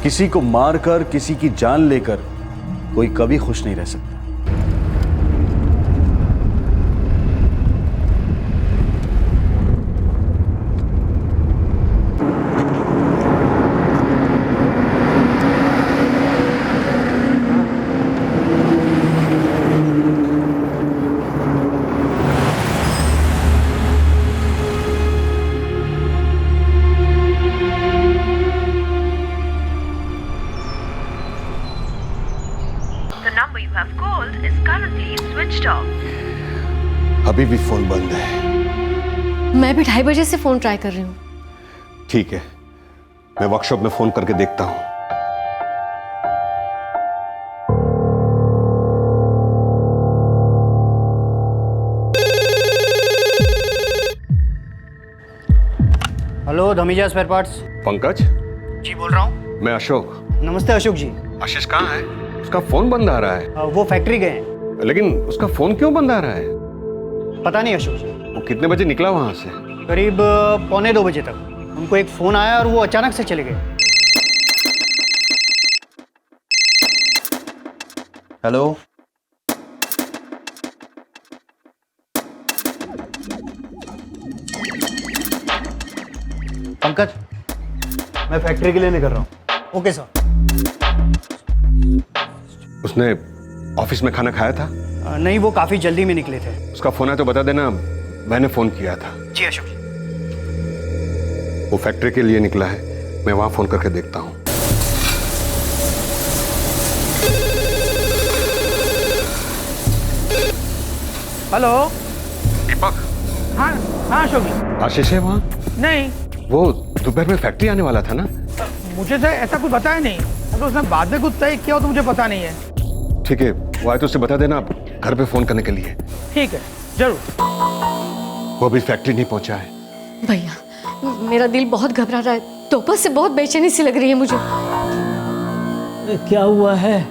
किसी को मारकर किसी की जान लेकर कोई कभी खुश नहीं रह सकता। अभी भी फोन बंद है। मैं भी 2:30 बजे से फोन ट्राई कर रही हूँ। ठीक है, मैं वर्कशॉप में फोन करके देखता हूँ। Hello, Dhamija spare parts. Pankaj ji बोल रहा हूँ। मैं अशोक। नमस्ते अशोक जी। आशीष कहाँ है? उसका फोन बंद आ रहा है। वो फैक्ट्री गए हैं। लेकिन उसका फोन क्यों बंद आ रहा है? पता नहीं अशोक जी। वो कितने बजे निकला वहां से? करीब 1:45 बजे तक उनको एक फोन आया और वो अचानक से चले गए। हेलो, पंकज, मैं फैक्ट्री के लिए निकल रहा हूँ। Okay sir. उसने ऑफिस में खाना खाया था? नहीं, वो काफी जल्दी में निकले थे। उसका फोन है तो बता देना, मैंने फोन किया था। जी अशोक जी। वो फैक्ट्री के लिए निकला है, मैं वहां फोन करके देखता हूँ। हेलो दीपक। हाँ हाँ अशोक जी। आशीष है वहाँ? नहीं, वो दोपहर में फैक्ट्री आने वाला था ना? मुझे तो ऐसा कुछ बताया नहीं। अगर उसने बाद में कुछ तय किया हो तो मुझे पता नहीं है। ठीक है, वो आए तो उसे बता देना घर पे फोन करने के लिए। ठीक है, जरूर। वो अभी फैक्ट्री नहीं पहुंचा है। भैया, मेरा दिल बहुत घबरा रहा है। दोपहर से बहुत बेचैनी सी लग रही है मुझे। क्या हुआ है?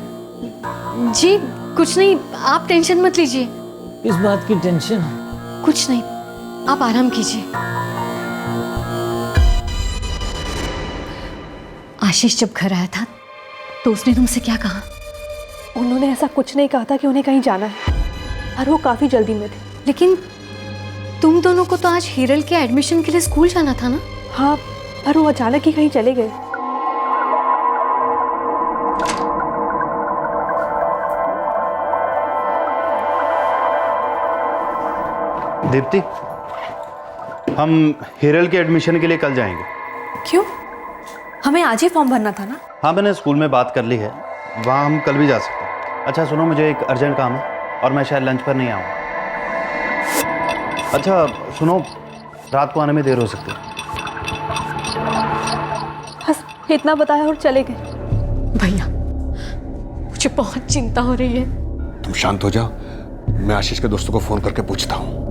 जी कुछ नहीं, आप टेंशन मत लीजिए। किस बात की टेंशन? कुछ नहीं, आप आराम कीजिए। आशीष जब घर आया था तो उसने तुमसे क्या कहा? उन्होंने ऐसा कुछ नहीं कहा था कि उन्हें कहीं जाना है, और वो काफी जल्दी में थे। लेकिन तुम दोनों को तो आज हिरल के एडमिशन के लिए स्कूल जाना था ना? हाँ, पर वो अचानक ही कहीं चले गए। दीप्ति, हम हिरल के एडमिशन के लिए कल जाएंगे। क्यों? हमें आज ही फॉर्म भरना था ना। हाँ, मैंने स्कूल में बात कर ली है, वहाँ हम कल भी जा सकते हैं। अच्छा सुनो, मुझे एक अर्जेंट काम है और मैं शायद लंच पर नहीं आऊँगा। अच्छा सुनो, रात को आने में देर हो सकती है। बस इतना बताया और चले गए। भैया, मुझे बहुत चिंता हो रही है। तुम शांत हो जाओ, मैं आशीष के दोस्तों को फोन करके पूछता हूँ।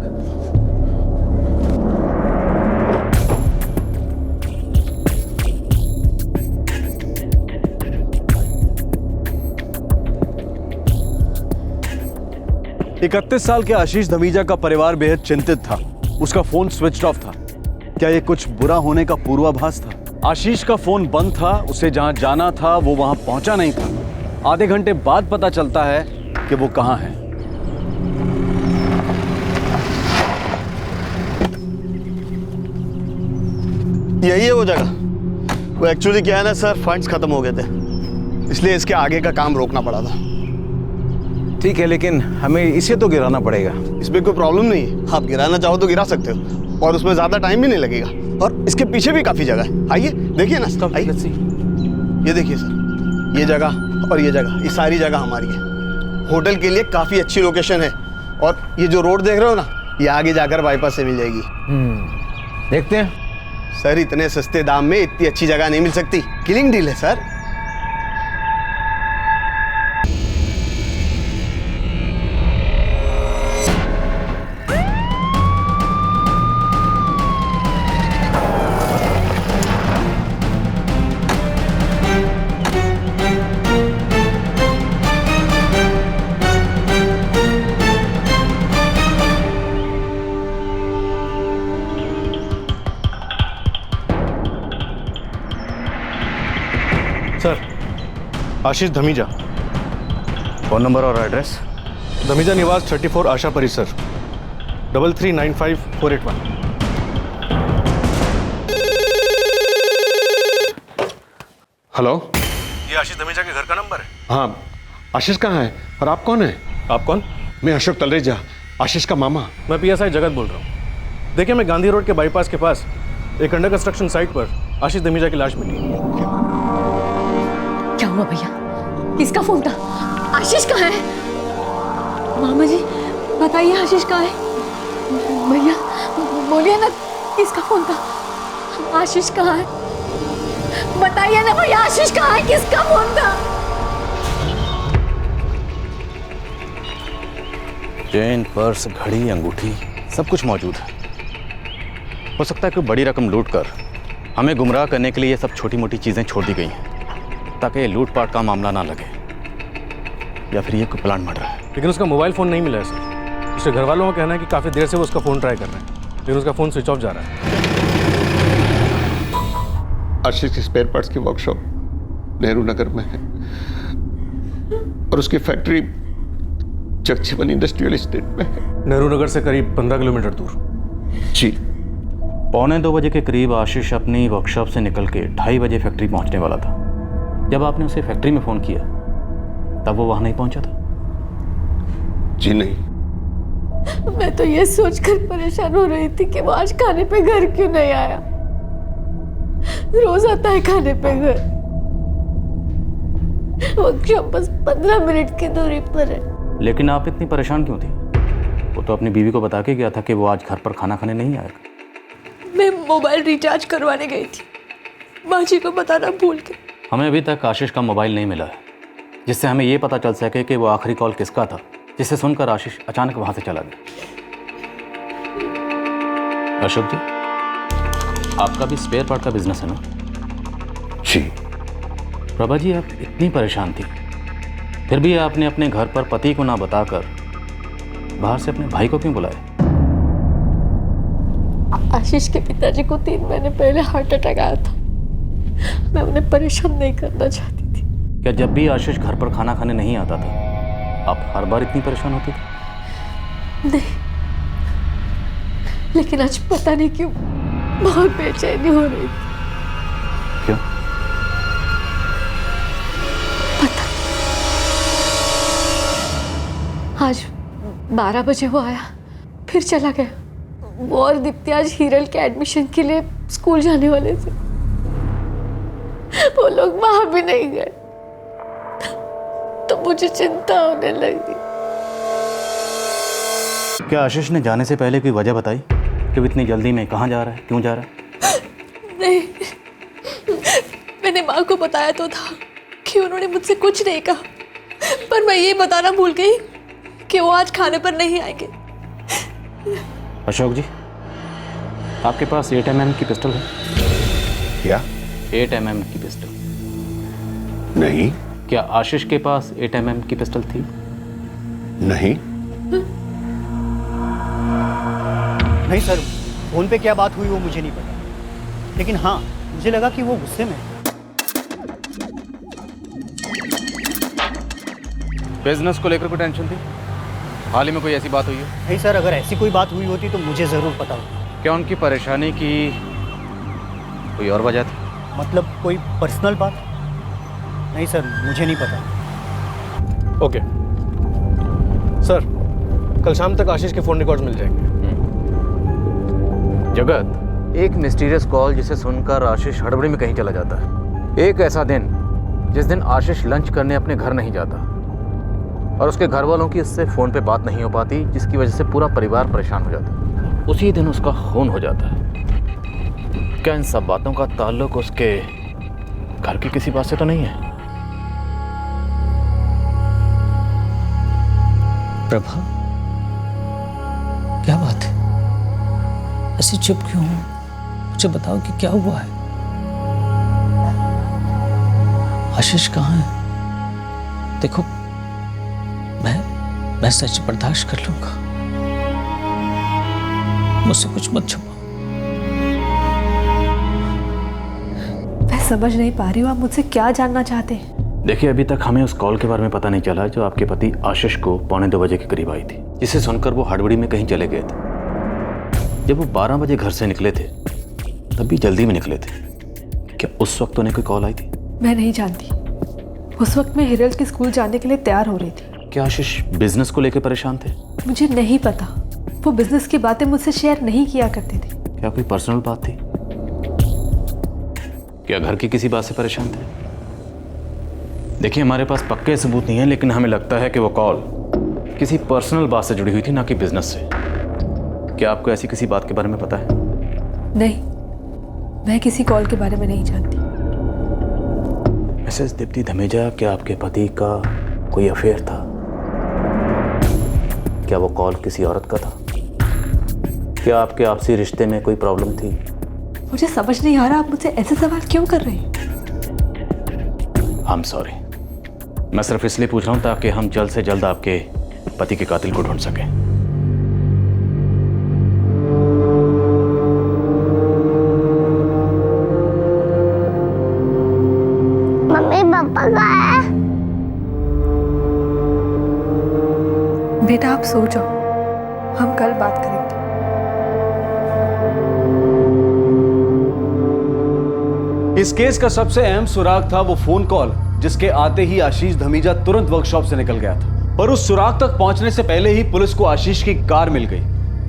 इकतीस साल के आशीष धमीजा का परिवार बेहद चिंतित था। उसका फोन स्विच ऑफ था। क्या ये कुछ बुरा होने का पूर्वाभास था? आशीष का फोन बंद था, उसे जहां जाना था वो वहां पहुंचा नहीं था। आधे घंटे बाद पता चलता है कि वो कहां है। यही है वो जगह। वो एक्चुअली क्या है ना सर, फंड्स खत्म हो गए थे, इसलिए इसके आगे का काम रोकना पड़ा था। ठीक है, लेकिन हमें इसे तो गिराना पड़ेगा। इसमें कोई प्रॉब्लम नहीं है, आप गिराना चाहो तो गिरा सकते हो और उसमें ज्यादा टाइम भी नहीं लगेगा। और इसके पीछे भी काफी जगह है। आइए देखिए ना सर, आइए। ये देखिए सर, ये जगह और ये जगह, ये सारी जगह हमारी है। होटल के लिए काफी अच्छी लोकेशन है। और ये जो रोड देख रहे हो ना, ये आगे जाकर बाईपास से मिल जाएगी। देखते हैं। सर इतने सस्ते दाम में इतनी अच्छी जगह नहीं मिल सकती। किलिंग डील है सर। आशीष धमीजा। फोन नंबर और एड्रेस? धमीजा निवास 34 आशा परिसर, 339548 हेलो। ये आशीष धमीजा के घर का नंबर है। हाँ, आशीष कहाँ है और आप कौन है? आप कौन? मैं अशोक तलरेजा, आशीष का मामा। मैं पीएसआई जगत बोल रहा हूँ। देखिए, मैं गांधी रोड के बाईपास के पास एक अंडर कंस्ट्रक्शन साइट पर आशीष धमीजा की लाश मिली। क्या हुआ भैया? किसका फोन था? आशीष कहाँ है? मामा जी बताइए, आशीष कहाँ है? भैया बोलिए ना, किसका फोन था? आशीष कहाँ है? बताइए ना भैया, आशीष कहाँ है? किसका फोन था? चेन, पर्स, घड़ी, अंगूठी सब कुछ मौजूद है। हो सकता है कोई बड़ी रकम लूट कर हमें गुमराह करने के लिए ये सब छोटी मोटी चीज़ें छोड़ दी गई हैं ताकि ये लूटपाट का मामला ना लगे, या फिर ये कोई प्लान मर्डर है। लेकिन उसका मोबाइल फ़ोन नहीं मिला है सर। उसके घर वालों का कहना है कि काफ़ी देर से वो उसका फ़ोन ट्राई कर रहे हैं, लेकिन उसका फ़ोन स्विच ऑफ जा रहा है। आशीष की स्पेयर पार्ट्स की वर्कशॉप नेहरू नगर में है और उसकी फैक्ट्री जगजीवन इंडस्ट्रियल एस्टेट में है। नेहरू नगर से करीब 15 किलोमीटर दूर। जी। 2:45 बजे के करीब आशीष अपनी वर्कशॉप से निकल के 2:30 बजे फैक्ट्री पहुंचने वाला था। जब आपने उसे फैक्ट्री में फ़ोन किया तब वो वहाँ नहीं पहुंचा था? जी नहीं। मैं तो ये सोचकर परेशान हो रही थी कि वो आज खाने पे घर क्यों नहीं आया। रोज आता है खाने पे घर। वर्कशॉप बस 15 मिनट की दूरी पर है। लेकिन आप इतनी परेशान क्यों थी? वो तो अपनी बीवी को बता के गया था कि वो आज घर पर खाना खाने नहीं आएगा। मैं मोबाइल रिचार्ज करवाने गई थी, माँ जी को बताना भूल के। हमें अभी तक आशीष का मोबाइल नहीं मिला है जिससे हमें ये पता चल सके कि वो आखिरी कॉल किसका था, जिसे सुनकर आशीष अचानक वहां से चला गया। अशोक जी, आपका भी स्पेयर पार्ट का बिजनेस है ना? जी। प्रभा जी, आप इतनी परेशान थी, फिर भी आपने अपने घर पर पति को ना बताकर बाहर से अपने भाई को क्यों बुलाया? आशीष के पिताजी को 3 महीने पहले हार्ट अटैक आया था। मैं उन्हें परेशान नहीं करना चाहती थी। क्या जब भी आशीष घर पर खाना खाने नहीं आता था आप हर बार इतनी परेशान होती थी? नहीं, लेकिन आज पता नहीं क्यों बहुत बेचैनी हो रही थी। क्यों? पता। आज 12 बजे वो आया, फिर चला गया। वो और दीप्ति आज हीरल के एडमिशन के लिए स्कूल जाने वाले थे। वो लोग वहां भी नहीं गए, तो मुझे चिंता होने लगी। क्या आशीष ने जाने से पहले कोई वजह बताई कि वो इतनी जल्दी में कहाँ जा रहा है, क्यों जा रहा है? नहीं, मैंने माँ को बताया तो था कि उन्होंने मुझसे कुछ नहीं कहा, पर मैं ये बताना भूल गई कि वो आज खाने पर नहीं आएंगे। अशोक जी, आपके पास 8mm की पिस्टल है? क्या? 8mm की पिस्टल? नहीं। क्या आशीष के पास 8mm की पिस्टल थी? नहीं। नहीं सर, फोन पे क्या बात हुई वो मुझे नहीं पता, लेकिन हाँ मुझे लगा कि वो गुस्से में है। बिजनेस को लेकर कोई टेंशन थी? हाल ही में कोई ऐसी बात हुई है? नहीं सर, अगर ऐसी कोई बात हुई होती तो मुझे ज़रूर पता होता। क्या उनकी परेशानी की कोई और वजह थी? मतलब कोई पर्सनल बात? नहीं सर, मुझे नहीं पता। ओके सर, कल शाम तक आशीष के फ़ोन रिकॉर्ड्स मिल जाएंगे। जगत, एक मिस्टीरियस कॉल जिसे सुनकर आशीष हड़बड़ी में कहीं चला जाता है। एक ऐसा दिन जिस दिन आशीष लंच करने अपने घर नहीं जाता और उसके घर वालों की उससे फ़ोन पे बात नहीं हो पाती, जिसकी वजह से पूरा परिवार परेशान हो जाता। उसी दिन उसका खून हो जाता है। क्या इन सब बातों का ताल्लुक उसके घर की किसी बात से तो नहीं है? प्रभा, क्या बात है? ऐसी चुप क्यों हो? मुझे बताओ कि क्या हुआ है? आशीष कहाँ है? देखो, मैं सच बर्दाश्त कर लूंगा, मुझसे कुछ मत छुपाओ। मैं समझ नहीं पा रही हूँ आप मुझसे क्या जानना चाहते हैं। देखिए, अभी तक हमें उस कॉल के बारे में पता नहीं चला जो आपके पति आशीष को 1:45 बजे के करीब आई थी, जिसे सुनकर वो हड़बड़ी में कहीं चले गए थे। जब वो 12 बजे घर से निकले थे तब भी जल्दी में निकले थे। क्या उस वक्त उन्हें कोई कॉल आई थी? मैं नहीं जानती। उस वक्त मैं हिरल के स्कूल जाने के लिए तैयार हो रही थी। क्या आशीष बिजनेस को लेकर परेशान थे? मुझे नहीं पता। वो बिजनेस की बातें मुझसे शेयर नहीं किया करते थे। क्या कोई पर्सनल बात थी? क्या घर की किसी बात से परेशान थे? देखिए, हमारे पास पक्के सबूत नहीं है, लेकिन हमें लगता है कि वो कॉल किसी पर्सनल बात से जुड़ी हुई थी, ना कि बिजनेस से। क्या आपको ऐसी किसी बात के बारे में पता है? नहीं, मैं किसी कॉल के बारे में नहीं जानती। मिसेस दीप्ति धमीजा, क्या आपके पति का कोई अफेयर था? क्या वो कॉल किसी औरत का था? क्या आपके आपसी रिश्ते में कोई प्रॉब्लम थी? मुझे समझ नहीं आ रहा, आप मुझसे ऐसे सवाल क्यों कर रहे हैं? I'm sorry। मैं सिर्फ इसलिए पूछ रहा हूं ताकि हम जल्द से जल्द आपके पति के कातिल को ढूंढ सकें। मम्मी पापा कहाँ है? बेटा, आप सो जाओ, हम कल बात करेंगे। इस केस का सबसे अहम सुराग था वो फोन कॉल जिसके आते ही आशीष धमीजा तुरंत वर्कशॉप से निकल गया था। पर उस सुराग तक पहुंचने से पहले ही पुलिस को आशीष की कार मिल गई,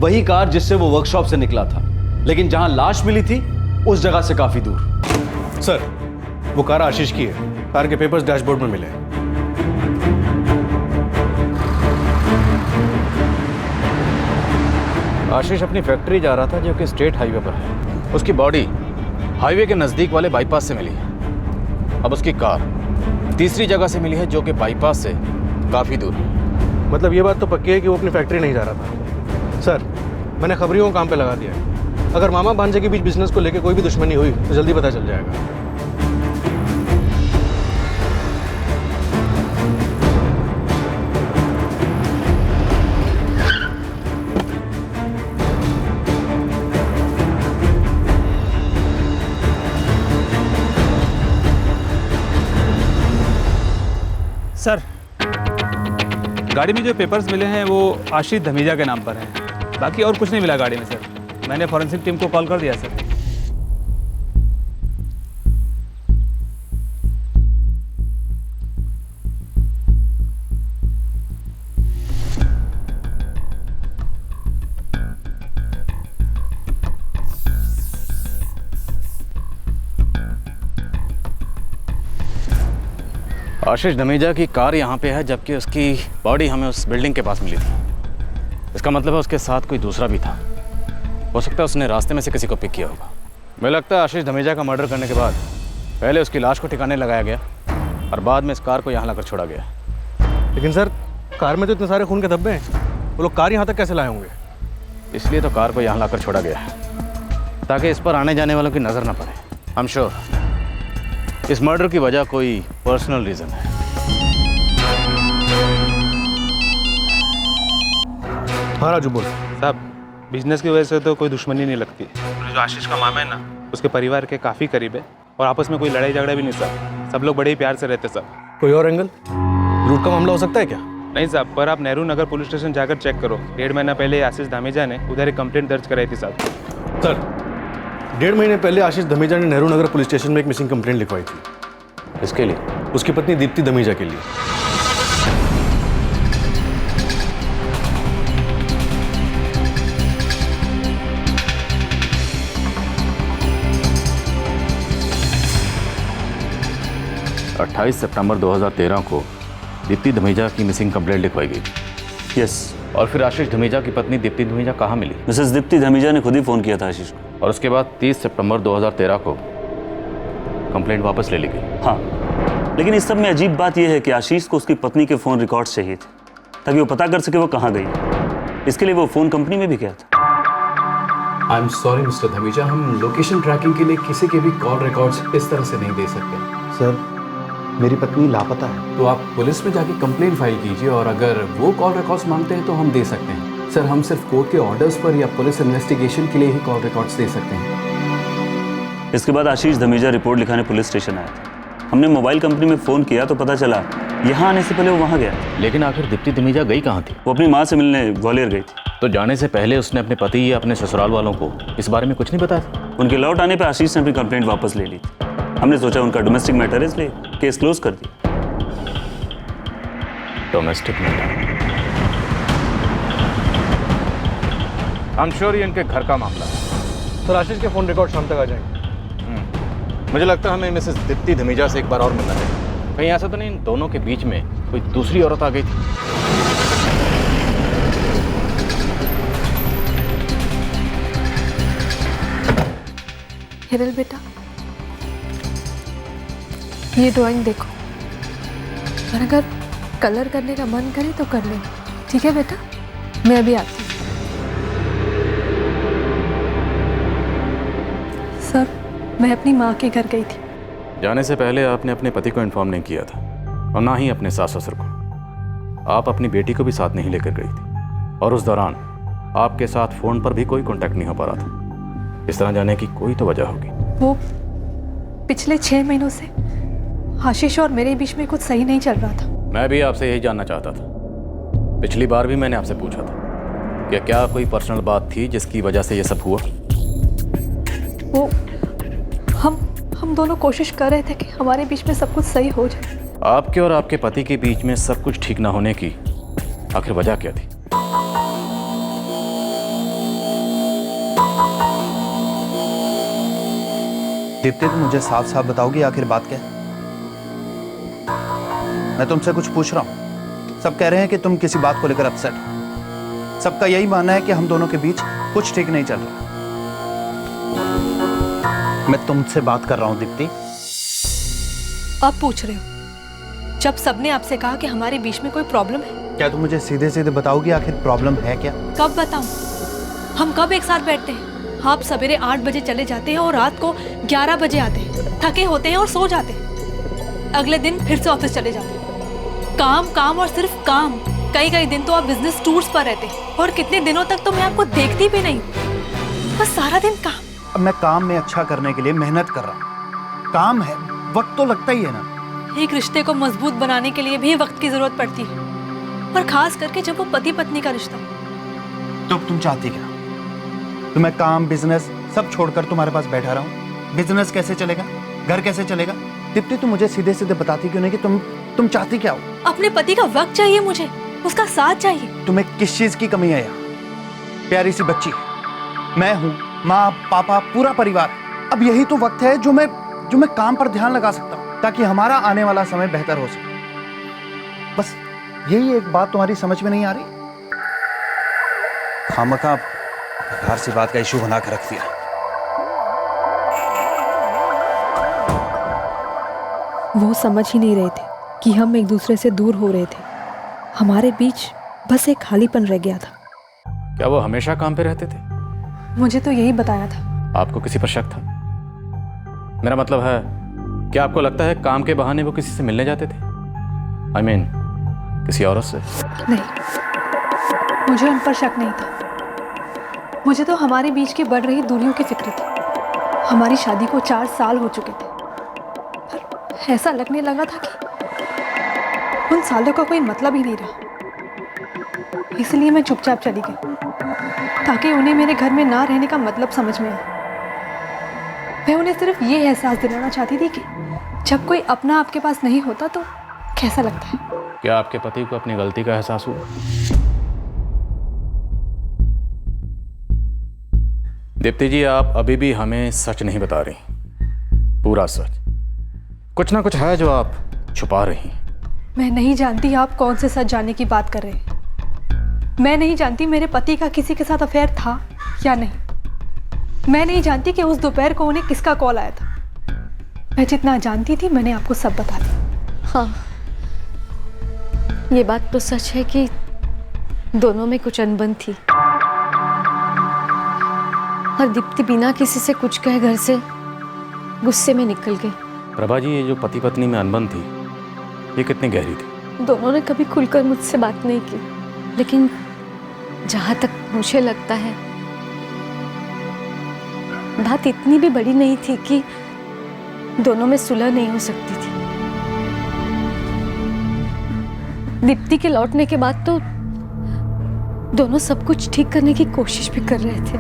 वही कार जिससे वो वर्कशॉप से निकला था। लेकिन जहां लाश मिली थी उस जगह से काफी दूर। सर, वो कार आशीष की है। कार के पेपर्स डैशबोर्ड में मिले। आशीष अपनी फैक्ट्री जा रहा था जो कि स्टेट हाईवे पर है। उसकी बॉडी हाईवे के नज़दीक वाले बाईपास से मिली है। अब उसकी कार तीसरी जगह से मिली है जो कि बाईपास से काफ़ी दूर है। मतलब ये बात तो पक्की है कि वो अपनी फैक्ट्री नहीं जा रहा था। सर, मैंने खबरियों को काम पे लगा दिया है। अगर मामा भांजे के बीच बिजनेस को लेकर कोई भी दुश्मनी हुई तो जल्दी पता चल जाएगा। सर, गाड़ी में जो पेपर्स मिले हैं वो आशीष धमीजा के नाम पर हैं। बाकी और कुछ नहीं मिला गाड़ी में सर। मैंने फॉरेंसिक टीम को कॉल कर दिया सर। आशीष धमीजा की कार यहाँ पे है जबकि उसकी बॉडी हमें उस बिल्डिंग के पास मिली थी। इसका मतलब है उसके साथ कोई दूसरा भी था। हो सकता है उसने रास्ते में से किसी को पिक किया होगा। मुझे लगता है आशीष धमीजा का मर्डर करने के बाद पहले उसकी लाश को ठिकाने लगाया गया और बाद में इस कार को यहाँ लाकर छोड़ा गया। लेकिन सर, कार में तो इतने सारे खून के धब्बे हैं, वो लोग कार यहाँ तक कैसे लाए होंगे? इसलिए तो कार को यहाँ लाकर छोड़ा गया है ताकि इस पर आने जाने वालों की नज़र ना पड़े। आई एम श्योर इस मर्डर की वजह कोई पर्सनल रीज़न है। हाँ राजू, बोल। साहब, बिजनेस की वजह से तो कोई दुश्मनी नहीं लगती। जो आशीष का मामा है ना, उसके परिवार के काफ़ी करीब है और आपस में कोई लड़ाई झगड़ा भी नहीं साहब। सब लोग बड़े ही प्यार से रहते साहब। कोई और एंगल? लूट का मामला हो सकता है क्या? नहीं साहब, पर आप नेहरू नगर पुलिस स्टेशन जाकर चेक करो। 1.5 महीना पहले आशीष धमीजा ने उधर एक कंप्लेंट दर्ज कराई थी साहब। सर, 1.5 महीने पहले आशीष धमीजा ने नेहरू नगर पुलिस स्टेशन में एक मिसिंग कंप्लेंट लिखवाई थी। इसके लिए? उसकी पत्नी दीप्ति धमीजा के लिए। अट्ठाईस सितंबर 2013 को दीप्ति धमीजा की मिसिंग कंप्लेंट लिखवाई गई। यस। और फिर आशीष धमीजा की पत्नी दीप्ति धमीजा कहाँ मिली? मिसेस दीप्ति धमीजा ने खुद ही फ़ोन किया था आशीष को। और उसके बाद 30 सितंबर 2013 को कंप्लेंट वापस ले ली गई। हाँ, लेकिन इस सब में अजीब बात यह है कि आशीष को उसकी पत्नी के फ़ोन रिकॉर्ड्स चाहिए थे ताकि वो पता कर सके वो कहाँ गई। इसके लिए वो फ़ोन कंपनी में भी गया था। I am sorry mister Dhamija, हम लोकेशन ट्रैकिंग के लिए किसी के भी कॉल रिकॉर्ड्स इस तरह से नहीं दे सकते। सर, मेरी पत्नी लापता है। तो आप पुलिस में जाके कंप्लेंट फाइल कीजिए और अगर वो कॉल रिकॉर्ड्स मांगते हैं तो हम दे सकते हैं। सर, हम सिर्फ कोर्ट के ऑर्डर्स पर या पुलिस इन्वेस्टिगेशन के लिए ही कॉल रिकॉर्ड्स दे सकते हैं। इसके बाद आशीष धमीजा रिपोर्ट लिखाने पुलिस स्टेशन आया था। हमने मोबाइल कंपनी में फ़ोन किया तो पता चला यहाँ आने से पहले वो वहाँ गया। लेकिन आखिर दीप्ति धमीजा गई कहाँ थी? वो अपनी माँ से मिलने ग्वालियर गई थी। तो जाने से पहले उसने अपने पति या अपने ससुराल वालों को इस बारे में कुछ नहीं बताया? उनके लौट आने पर आशीष ने अपनी कंप्लेंट वापस ले ली थी। हमने सोचा उनका डोमेस्टिक मैटर है, इसलिए केस क्लोज कर दिया। Domestic matter? I am sure ये इनके घर का मामला है। सर आशीष के फ़ोन रिकॉर्ड शाम तक आ जाएंगे। मुझे लगता है हमें मिसेस दीप्ति धमीजा से एक बार और मिलना चाहिए। कहीं ऐसा तो नहीं इन दोनों के बीच में कोई दूसरी औरत आ गई थी? हिरल बेटा, ये ड्राइंग देखो, और अगर कलर करने का मन करे तो कर लेना, ठीक है बेटा? मैं अभी आती हूँ। सर, मैं अपनी माँ के घर गई थी। जाने से पहले आपने अपने पति को इन्फॉर्म नहीं किया था और ना ही अपने सास ससुर को। आप अपनी बेटी को भी साथ नहीं लेकर गई थी और उस दौरान आपके साथ फ़ोन पर भी कोई कांटेक्ट नहीं हो पा रहा था। इस तरह जाने की कोई तो वजह होगी। वो पिछले 6 महीनों से आशीष और मेरे बीच में कुछ सही नहीं चल रहा था। मैं भी आपसे यही जानना चाहता था। पिछली बार भी मैंने आपसे पूछा था कि क्या कोई पर्सनल बात थी जिसकी वजह से ये सब हुआ? वो हम दोनों कोशिश कर रहे थे कि हमारे बीच में सब कुछ सही हो जाए। आपके और आपके पति के बीच में सब कुछ ठीक ना होने की आखिर वजह क्या थी? दीप्ति, तुम मुझे साफ साफ बताओगी आखिर बात क्या है? मैं तुमसे कुछ पूछ रहा हूं। सब कह रहे हैं कि तुम किसी बात को लेकर अपसेट हो। सबका यही मानना है कि हम दोनों के बीच कुछ ठीक नहीं चल रहा। मैं तुमसे बात कर रहा हूं दीप्ति। आप पूछ रहे हो जब सबने आपसे कहा कि हमारे बीच में कोई प्रॉब्लम है? क्या तुम मुझे सीधे सीधे बताओगी आखिर प्रॉब्लम है क्या? कब बताऊं? हम कब एक साथ बैठते हैं? आप सवेरे 8 बजे चले जाते हैं और रात को 11 बजे आते हैं, थके होते हैं और सो जाते हैं। अगले दिन फिर से ऑफिस चले जाते हैं। काम काम और सिर्फ काम। कई दिन तो आप बिजनेस टूर्स पर रहते हैं और कितने दिनों तक तो मैं आपको देखती भी नहीं, बस सारा दिन काम। अब मैं काम में अच्छा करने के लिए मेहनत कर रहा हूँ। काम है, वक्त तो लगता ही है ना। एक रिश्ते को मजबूत बनाने के लिए भी वक्त की जरूरत पड़ती है, और खास करके जब वो पति पत्नी का रिश्ता। तो तुम चाहती क्या? तो मैं काम बिजनेस सब छोड़कर तुम्हारे पास बैठा रहा हूँ? बिजनेस कैसे चलेगा? घर कैसे चलेगा? दीप्ति, तुम मुझे सीधे सीधे बताती क्यों नहीं कि तुम चाहती क्या हो? अपने पति का वक्त चाहिए मुझे, उसका साथ चाहिए। तुम्हें किस चीज की कमी है यहाँ? प्यारी सी बच्ची है, मैं हूँ, माँ पापा पूरा परिवार। अब यही तो वक्त है जो मैं काम पर ध्यान लगा सकता हूँ ताकि हमारा आने वाला समय बेहतर हो सके। बस यही एक बात तुम्हारी समझ में नहीं आ रही। खामखा बेकार सी बात का इशू बना कर रख दिया। वो समझ ही नहीं रहे थे कि हम एक दूसरे से दूर हो रहे थे। हमारे बीच बस एक खालीपन रह गया था। क्या वो हमेशा काम पे रहते थे? मुझे तो यही बताया था। आपको किसी पर शक था? मेरा मतलब है, क्या आपको लगता है काम के बहाने वो किसी से मिलने जाते थे? I mean, किसी औरत से? नहीं, मुझे उन पर शक नहीं था। मुझे तो हमारे बीच की बढ़ रही दूरियों की फिक्र थी। हमारी शादी को 4 साल हो चुके थे, पर ऐसा लगने लगा था कि उन सालों का कोई मतलब ही नहीं रहा। इसलिए मैं चुपचाप चली गई ताकि उन्हें मेरे घर में ना रहने का मतलब समझ में आए। मैं उन्हें सिर्फ ये एहसास दिलाना चाहती थी कि जब कोई अपना आपके पास नहीं होता तो कैसा लगता है। क्या आपके पति को अपनी गलती का एहसास हुआ? दीप्ति जी, आप अभी भी हमें सच नहीं बता रही, पूरा सच। कुछ ना कुछ है जो आप छुपा रही। मैं नहीं जानती आप कौन से सच जानने की बात कर रहे हैं। मैं नहीं जानती मेरे पति का किसी के साथ अफेयर था या नहीं। मैं नहीं जानती कि उस दोपहर को उन्हें किसका कॉल आया था। मैं जितना जानती थी मैंने आपको सब बता दिया। हाँ, ये बात तो सच है कि दोनों में कुछ अनबन थी और दीप्ति बिना किसी से कुछ कहे घर से गुस्से में निकल गई। प्रभा जी, ये जो पति पत्नी में अनबन थी, ये कितनी गहरी थी? दोनों ने कभी खुलकर मुझसे बात नहीं की, लेकिन जहाँ तक मुझे लगता है बात इतनी भी बड़ी नहीं थी कि दोनों में सुलह नहीं हो सकती थी। दीप्ति के लौटने के बाद तो दोनों सब कुछ ठीक करने की कोशिश भी कर रहे थे।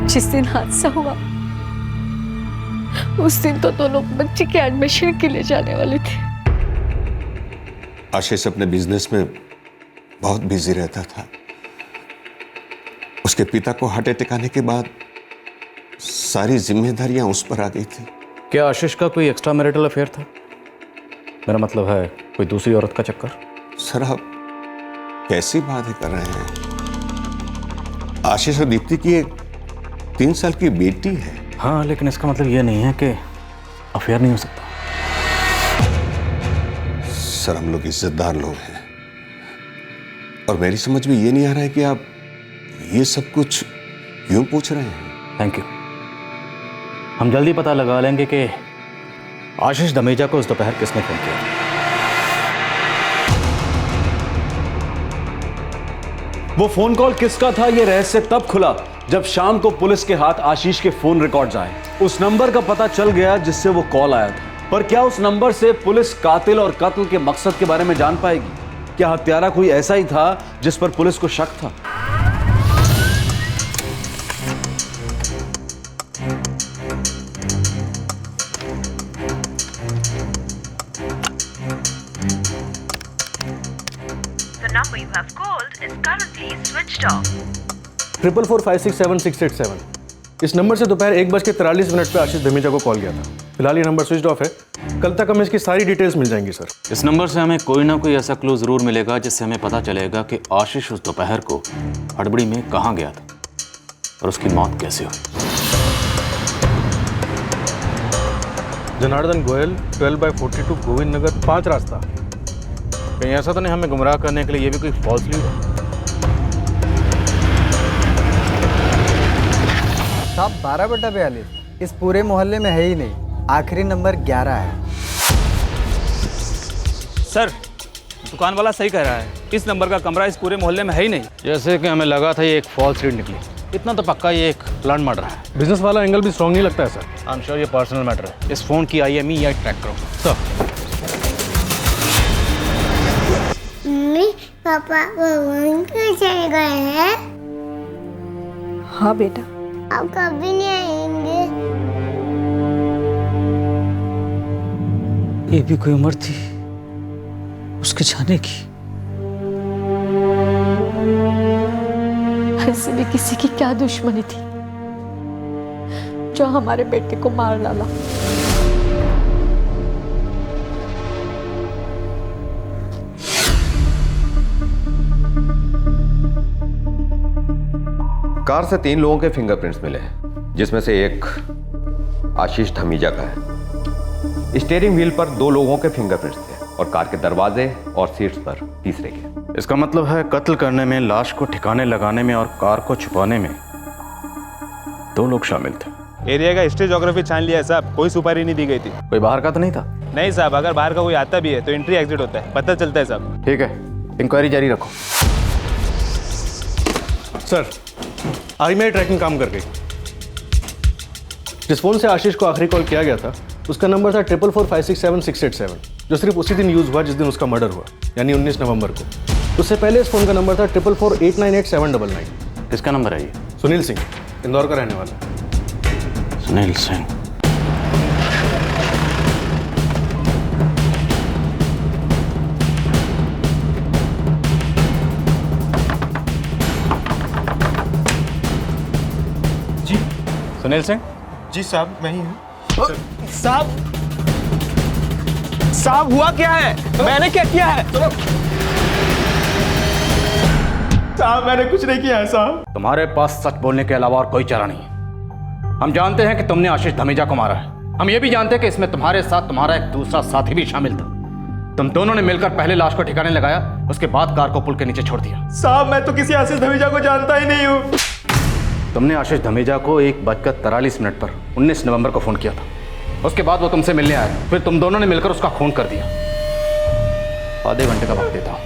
जिस दिन हादसा हुआ उस दिन तो दोनों बच्चे के एडमिशन के लिए जाने वाले थे। आशीष अपने बिजनेस में बहुत बिजी रहता था। उसके पिता को हार्ट अटैक आने के बाद सारी जिम्मेदारियां उस पर आ गई थी। क्या आशीष का कोई एक्स्ट्रा मैरिटल अफेयर था? मेरा मतलब है कोई दूसरी औरत का चक्कर? सर आप कैसी बातें कर रहे हैं? आशीष और दीप्ति की एक 3 साल की बेटी है। हाँ, लेकिन इसका मतलब ये नहीं है कि अफेयर नहीं हो सकता। सर हम लोग इज्जतदार लोग हैं और मेरी समझ में ये नहीं आ रहा है कि आप ये सब कुछ क्यों पूछ रहे हैं। Thank you. हम जल्दी पता लगा लेंगे कि आशीष धमीजा को उस दोपहर किसने फोन किया। वो फोन कॉल किसका था ये रहस्य तब खुला जब शाम को पुलिस के हाथ आशीष के फोन रिकॉर्ड्स आए। उस नंबर का पता चल गया जिससे वो कॉल आया था। पर क्या उस नंबर से पुलिस कातिल और कत्ल के मकसद के बारे में जान पाएगी? क्या हत्यारा कोई ऐसा ही था जिस पर पुलिस को शक था? The number you have called is currently switched off. 444567687 इस नंबर से दोपहर 1:43 पे आशीष धमीजा को कॉल किया था। फिलहाल ये नंबर स्विच ऑफ है। कल तक हमें इसकी सारी डिटेल्स मिल जाएंगी सर। इस नंबर से हमें कोई ना कोई ऐसा क्लू जरूर मिलेगा जिससे हमें पता चलेगा कि आशीष उस दोपहर को हड़बड़ी में कहाँ गया था और उसकी मौत कैसे हुई। जनार्दन गोयल 12/42 गोविंद नगर 5 रास्ता। कहीं ऐसा तो नहीं हमें गुमराह करने के लिए ये भी कोई फॉल्स लीड है? साहब 12/42 इस पूरे मोहल्ले में है ही नहीं। आखिरी नंबर 11 है। सर दुकान वाला सही कह रहा है, इस नंबर का कमरा इस पूरे मोहल्ले में है ही नहीं। जैसे कि हमें लगा था ये एक फॉल्स लीड निकली। इतना तो पक्का ये एक प्लान मर्डर है। बिजनेस वाला एंगल भी स्ट्रॉन्ग नहीं लगता है सर। आई एम श्योर ये पर्सनल मैटर है। इस फोन की IMEI या ट्रैक करो सर। मम्मी पापा भगवान क्यों चले गए हैं? हाँ बेटा। अब कभी नहीं आएंगे। ये भी कोई उम्र थी उसके जाने की। ऐसे भी किसी की क्या दुश्मनी थी जो हमारे बेटे को मार डाला। कार से 3 लोगों के फिंगरप्रिंट्स मिले हैं, जिसमें से एक आशीष धमीजा का है। स्टीयरिंग व्हील पर 2 लोगों के फिंगरप्रिंट्स थे और कार के दरवाजे और सीट्स पर तीसरे के। इसका मतलब है कत्ल करने में, लाश को ठिकाने लगाने में और कार को छुपाने में 2 लोग शामिल थे। एरिया का हिस्ट्री ज्योग्राफी छान लिया है साहब, कोई सुपारी नहीं दी गई थी। कोई बाहर का तो नहीं था? नहीं साहब, अगर बाहर का कोई आता भी है तो एंट्री एग्जिट होता है, पता चलता है साहब। ठीक है, इंक्वायरी जारी रखो। सर IMEI ट्रैकिंग काम कर गई। जिस फोन से आशीष को आखिरी कॉल किया गया था उसका नंबर था 444567687, जो सिर्फ उसी दिन यूज हुआ जिस दिन उसका मर्डर हुआ, यानी 19 नवंबर को। उससे पहले इस फोन का नंबर था 444898799। किसका नंबर है ये? सुनील सिंह, इंदौर का रहने वाला है। सुनील सिंह। जी सुनील सिंह। जी साहब मैं ही हूँ। साहब हुआ क्या है? मैंने क्या किया है? साहब मैंने कुछ नहीं किया है साहब। तुम्हारे पास सच बोलने के अलावा और कोई चारा नहीं है। हम जानते हैं कि तुमने आशीष धमीजा को मारा है। हम ये भी जानते हैं कि इसमें तुम्हारे साथ तुम्हारा एक दूसरा साथी भी शामिल था। तुम दोनों ने मिलकर पहले लाश को ठिकाने लगाया, उसके बाद कार को पुल के नीचे छोड़ दिया। साहब मैं तो किसी आशीष धमीजा को जानता ही नहीं हूँ। तुमने आशीष धमीजा को 1:43 पर 19 नवंबर को फोन किया था। उसके बाद वो तुमसे मिलने आया, फिर तुम दोनों ने मिलकर उसका खून कर दिया। आधे घंटे का वक्त देता हूँ,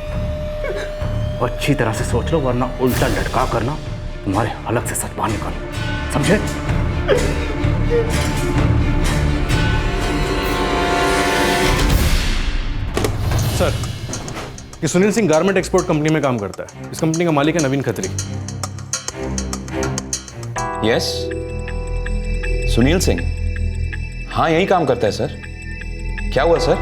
अच्छी तरह से सोच लो, वरना उल्टा लटका करना तुम्हारे हलक से सच बाहर निकालो, समझे? कि Sunil Singh garment export company में काम करता है। इस कंपनी का मालिक है नवीन खत्री। यस, सुनील सिंह, हाँ यही काम करता है सर। क्या हुआ सर?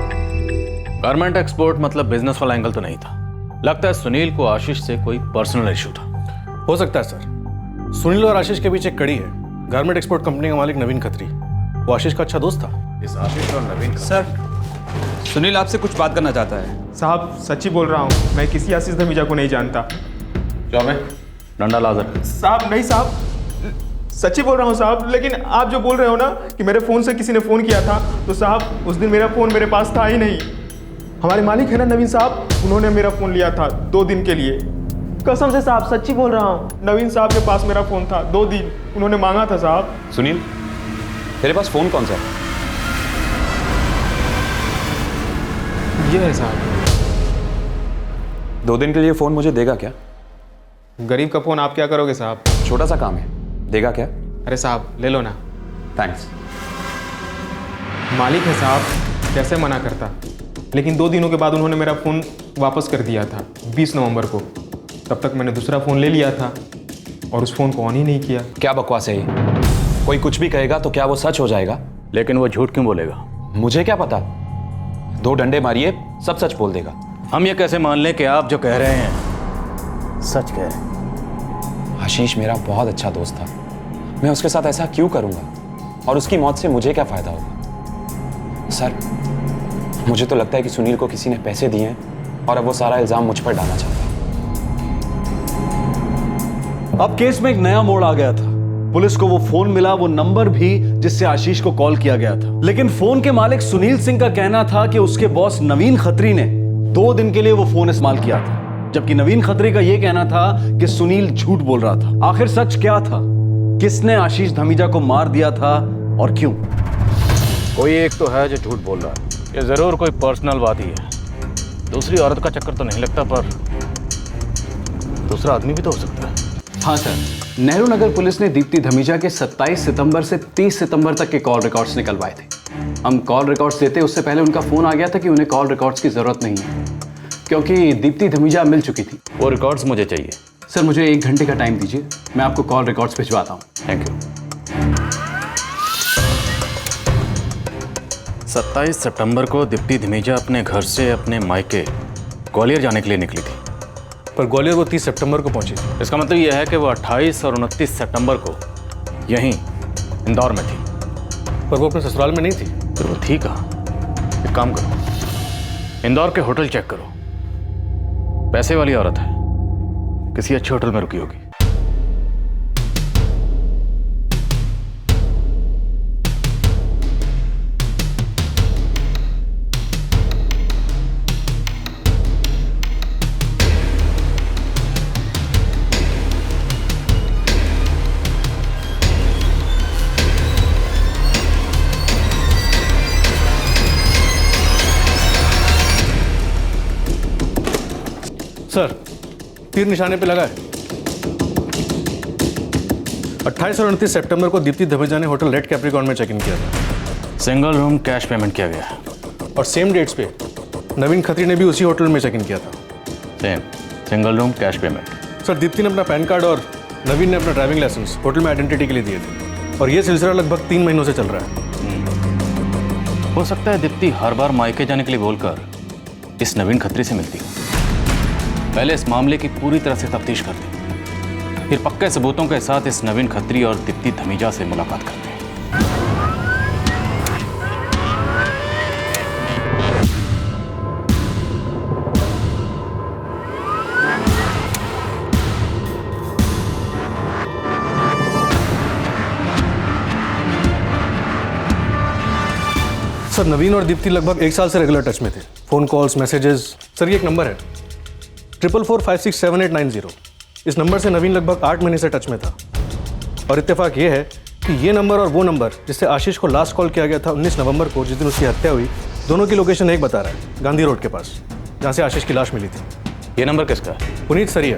गारमेंट एक्सपोर्ट मतलब बिजनेस वाला एंगल तो नहीं था। लगता है सुनील को आशीष से कोई पर्सनल इशू था। हो सकता है सर। सुनील और आशीष के पीछे एक कड़ी है। गारमेंट एक्सपोर्ट कंपनी का मालिक नवीन खत्री, वो आशीष का अच्छा दोस्त था। इस आशीष और नवीन सर, सुनील आपसे कुछ बात करना चाहता है। साहब सच्ची बोल रहा हूँ, मैं किसी आशीष धमीजा को नहीं जानता। क्या मैं डंडा लाजर? साहब नहीं साहब, सच्ची बोल रहा हूँ साहब। लेकिन आप जो बोल रहे हो ना कि मेरे फ़ोन से किसी ने फ़ोन किया था, तो साहब उस दिन मेरा फ़ोन मेरे पास था ही नहीं। हमारे मालिक है ना नवीन साहब, उन्होंने मेरा फ़ोन लिया था 2 दिन के लिए। कसम से साहब, सच्ची बोल रहा हूँ। नवीन साहब के पास मेरा फ़ोन था 2 दिन, उन्होंने मांगा था साहब। सुनील, तेरे पास फ़ोन कौन सा है? ये है साहब। 2 दिन के लिए फ़ोन मुझे देगा क्या? गरीब का फ़ोन आप क्या करोगे साहब? छोटा सा काम है, देगा क्या? अरे साहब ले लो ना। थैंक्स। मालिक है साहब, कैसे मना करता। लेकिन 2 दिनों के बाद उन्होंने मेरा फ़ोन वापस कर दिया था 20 नवंबर को। तब तक मैंने दूसरा फ़ोन ले लिया था और उस फ़ोन को ऑन ही नहीं किया। क्या बकवास है ये? कोई कुछ भी कहेगा तो क्या वो सच हो जाएगा? लेकिन वो झूठ क्यों बोलेगा? मुझे क्या पता, 2 डंडे मारिए सब सच बोल देगा। हम ये कैसे मान लें कि आप जो कह रहे हैं सच कह रहे हैं? आशीष मेरा बहुत अच्छा दोस्त था, मैं उसके साथ ऐसा क्यों करूंगा? और उसकी मौत से मुझे क्या फायदा होगा? सर, मुझे तो लगता है कि सुनील को किसी ने पैसे दिए हैं और अब वो सारा इल्जाम मुझ पर डालना चाहता है। अब केस में एक नया मोड़ आ गया था। पुलिस को वो फोन मिला, वो नंबर भी जिससे आशीष को कॉल किया गया था। लेकिन फोन के मालिक सुनील सिंह का कहना था कि उसके बॉस नवीन खत्री ने 2 दिन के लिए वो फोन इस्तेमाल किया था, जबकि नवीन खत्री का यह कहना था कि सुनील झूठ बोल रहा था। आखिर सच क्या था? किसने आशीष धमीजा को मार दिया था और क्यों? कोई एक तो है जो झूठ बोल रहा है। ये जरूर कोई पर्सनल बात ही है। दूसरी औरत का चक्कर तो नहीं लगता, पर दूसरा आदमी भी तो हो सकता है। हाँ सर, नेहरू नगर पुलिस ने दीप्ति धमीजा के 27 सितंबर से 30 सितंबर तक के कॉल रिकॉर्ड्स निकलवाए थे। हम कॉल रिकॉर्ड्स देते उससे पहले उनका फ़ोन आ गया था कि उन्हें कॉल रिकॉर्ड्स की ज़रूरत नहीं है, क्योंकि दीप्ति धमीजा मिल चुकी थी। वो रिकॉर्ड्स मुझे चाहिए। सर मुझे 1 घंटे का टाइम दीजिए, मैं आपको कॉल रिकॉर्ड्स भिजवाता हूँ। Thank you. 27 सितंबर को दीप्ति धमीजा अपने घर से अपने मायके ग्वालियर जाने के लिए निकली थी, पर ग्वालियर वो 30 सितंबर को पहुंची थी। इसका मतलब यह है कि वो 28 और 29 सितंबर को यहीं इंदौर में थी। पर वो अपने ससुराल में नहीं थी। तो वो थी कहाँ? एक काम करो, इंदौर के होटल चेक करो। पैसे वाली औरत है, किसी अच्छे होटल में रुकी होगी। सर, तीर निशाने पे लगा है। 28 और 29 सितंबर को दीप्ति धमीजा ने होटल रेड कैप्रिकॉन में चेक इन किया था। सिंगल रूम कैश पेमेंट किया गया। और सेम डेट्स पे नवीन खत्री ने भी उसी होटल में चेक इन किया था। Same single room cash payment. Sir, Deepti ने अपना पैन कार्ड और नवीन ने अपना ड्राइविंग लाइसेंस होटल में आइडेंटिटी के लिए दिए थे, और ये सिलसिला लगभग 3 महीनों से चल रहा है। हो सकता है दीप्ति हर बार मायके जाने के लिए बोलकर इस नवीन खत्री से मिलती हो। पहले इस मामले की पूरी तरह से तफ्तीश करते हैं, फिर पक्के सबूतों के साथ इस नवीन खत्री और दीप्ति धमीजा से मुलाकात करते हैं। सर, नवीन और दीप्ति लगभग 1 साल से रेगुलर टच में थे। Phone calls, messages. सर, ये एक नंबर है 4445678990। इस नंबर से नवीन लगभग 8 महीने से टच में था। और इत्तेफाक ये है कि ये नंबर और वो नंबर जिससे आशीष को लास्ट कॉल किया गया था 19 नवंबर को, जिस दिन उसकी हत्या हुई, दोनों की लोकेशन एक बता रहा है, गांधी रोड के पास, जहाँ से आशीष की लाश मिली थी। ये नंबर किसका है? पुनीत सरिया।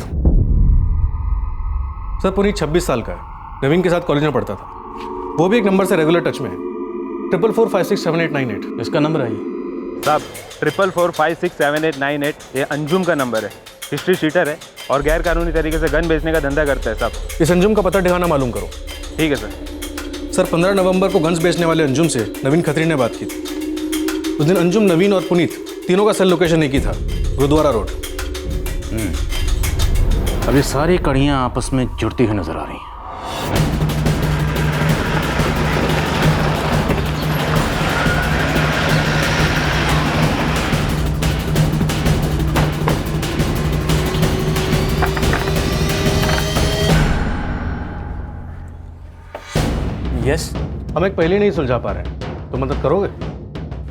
सर, पुनीत 26 साल का है, नवीन के साथ कॉलेज में पढ़ता था। वो भी एक नंबर से रेगुलर टच में है, 4445678998। इसका नंबर है साहब 4445678898 ये अंजुम का नंबर है। हिस्ट्री शीटर है और गैर कानूनी तरीके से गन बेचने का धंधा करता है साहब। इस अंजुम का पता ठिकाना मालूम करो। ठीक है सर। सर 15 नवंबर को गन्स बेचने वाले अंजुम से नवीन खत्री ने बात की थी। उस दिन अंजुम, नवीन और पुनीत तीनों का सेल लोकेशन एक ही था, गुरुद्वारा रोड। अब ये सारी कड़ियाँ आपस में जुड़ती हुई नजर आ रही हैं। यस, हम एक पहले नहीं सुलझा पा रहे हैं, तो मदद करोगे?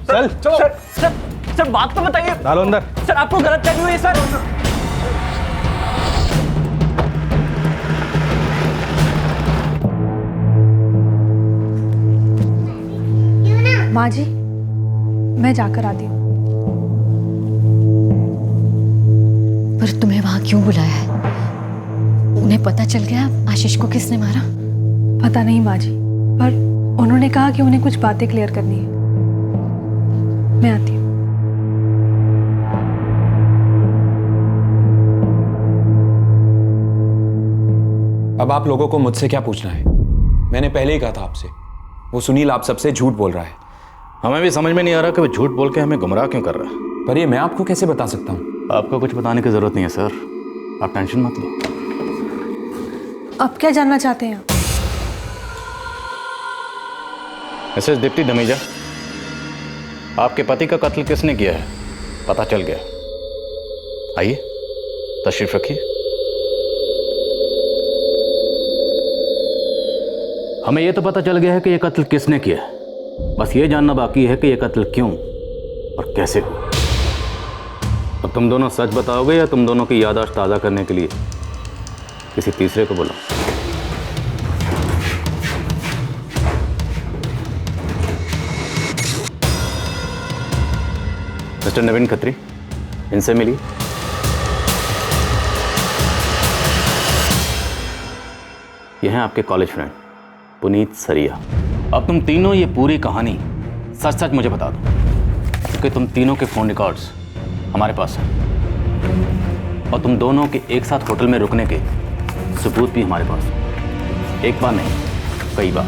चल सर सर सर बात तो बताइए। डालो अंदर। सर आपको गलत फहमी हुई है सर। माँ जी, मैं जाकर आती हूँ। पर तुम्हें वहां क्यों बुलाया है? उन्हें पता चल गया आशीष को किसने मारा? पता नहीं माँ जी, पर उन्होंने कहा कि उन्हें कुछ बातें क्लियर करनी है। मैं आती हूँ। अब आप लोगों को मुझसे क्या पूछना है? मैंने पहले ही कहा था आपसे, वो सुनील आप सबसे झूठ बोल रहा है। हमें भी समझ में नहीं आ रहा कि वो झूठ बोल के हमें गुमराह क्यों कर रहा है। पर ये मैं आपको कैसे बता सकता हूँ? आपको कुछ बताने की जरूरत नहीं है सर, आप टेंशन मत लो। आप क्या जानना चाहते हैं? मिसेस दीप्ति धमीजा, आपके पति का कत्ल किसने किया है पता चल गया। आइए तशरीफ रखिए। हमें यह तो पता चल गया है कि यह कत्ल किसने किया है, बस ये जानना बाकी है कि यह कत्ल क्यों और कैसे हुआ। अब तुम दोनों सच बताओगे या तुम दोनों की याददाश्त ताज़ा करने के लिए किसी तीसरे को बुलाओ? मिस्टर नवीन खत्री, इनसे मिलिए। यह हैं आपके कॉलेज फ्रेंड पुनीत सरिया। अब तुम तीनों ये पूरी कहानी सच सच मुझे बता दो, क्योंकि तुम तीनों के फ़ोन रिकॉर्ड्स हमारे पास हैं और तुम दोनों के एक साथ होटल में रुकने के सबूत भी हमारे पास हैं। एक बार नहीं, कई बार।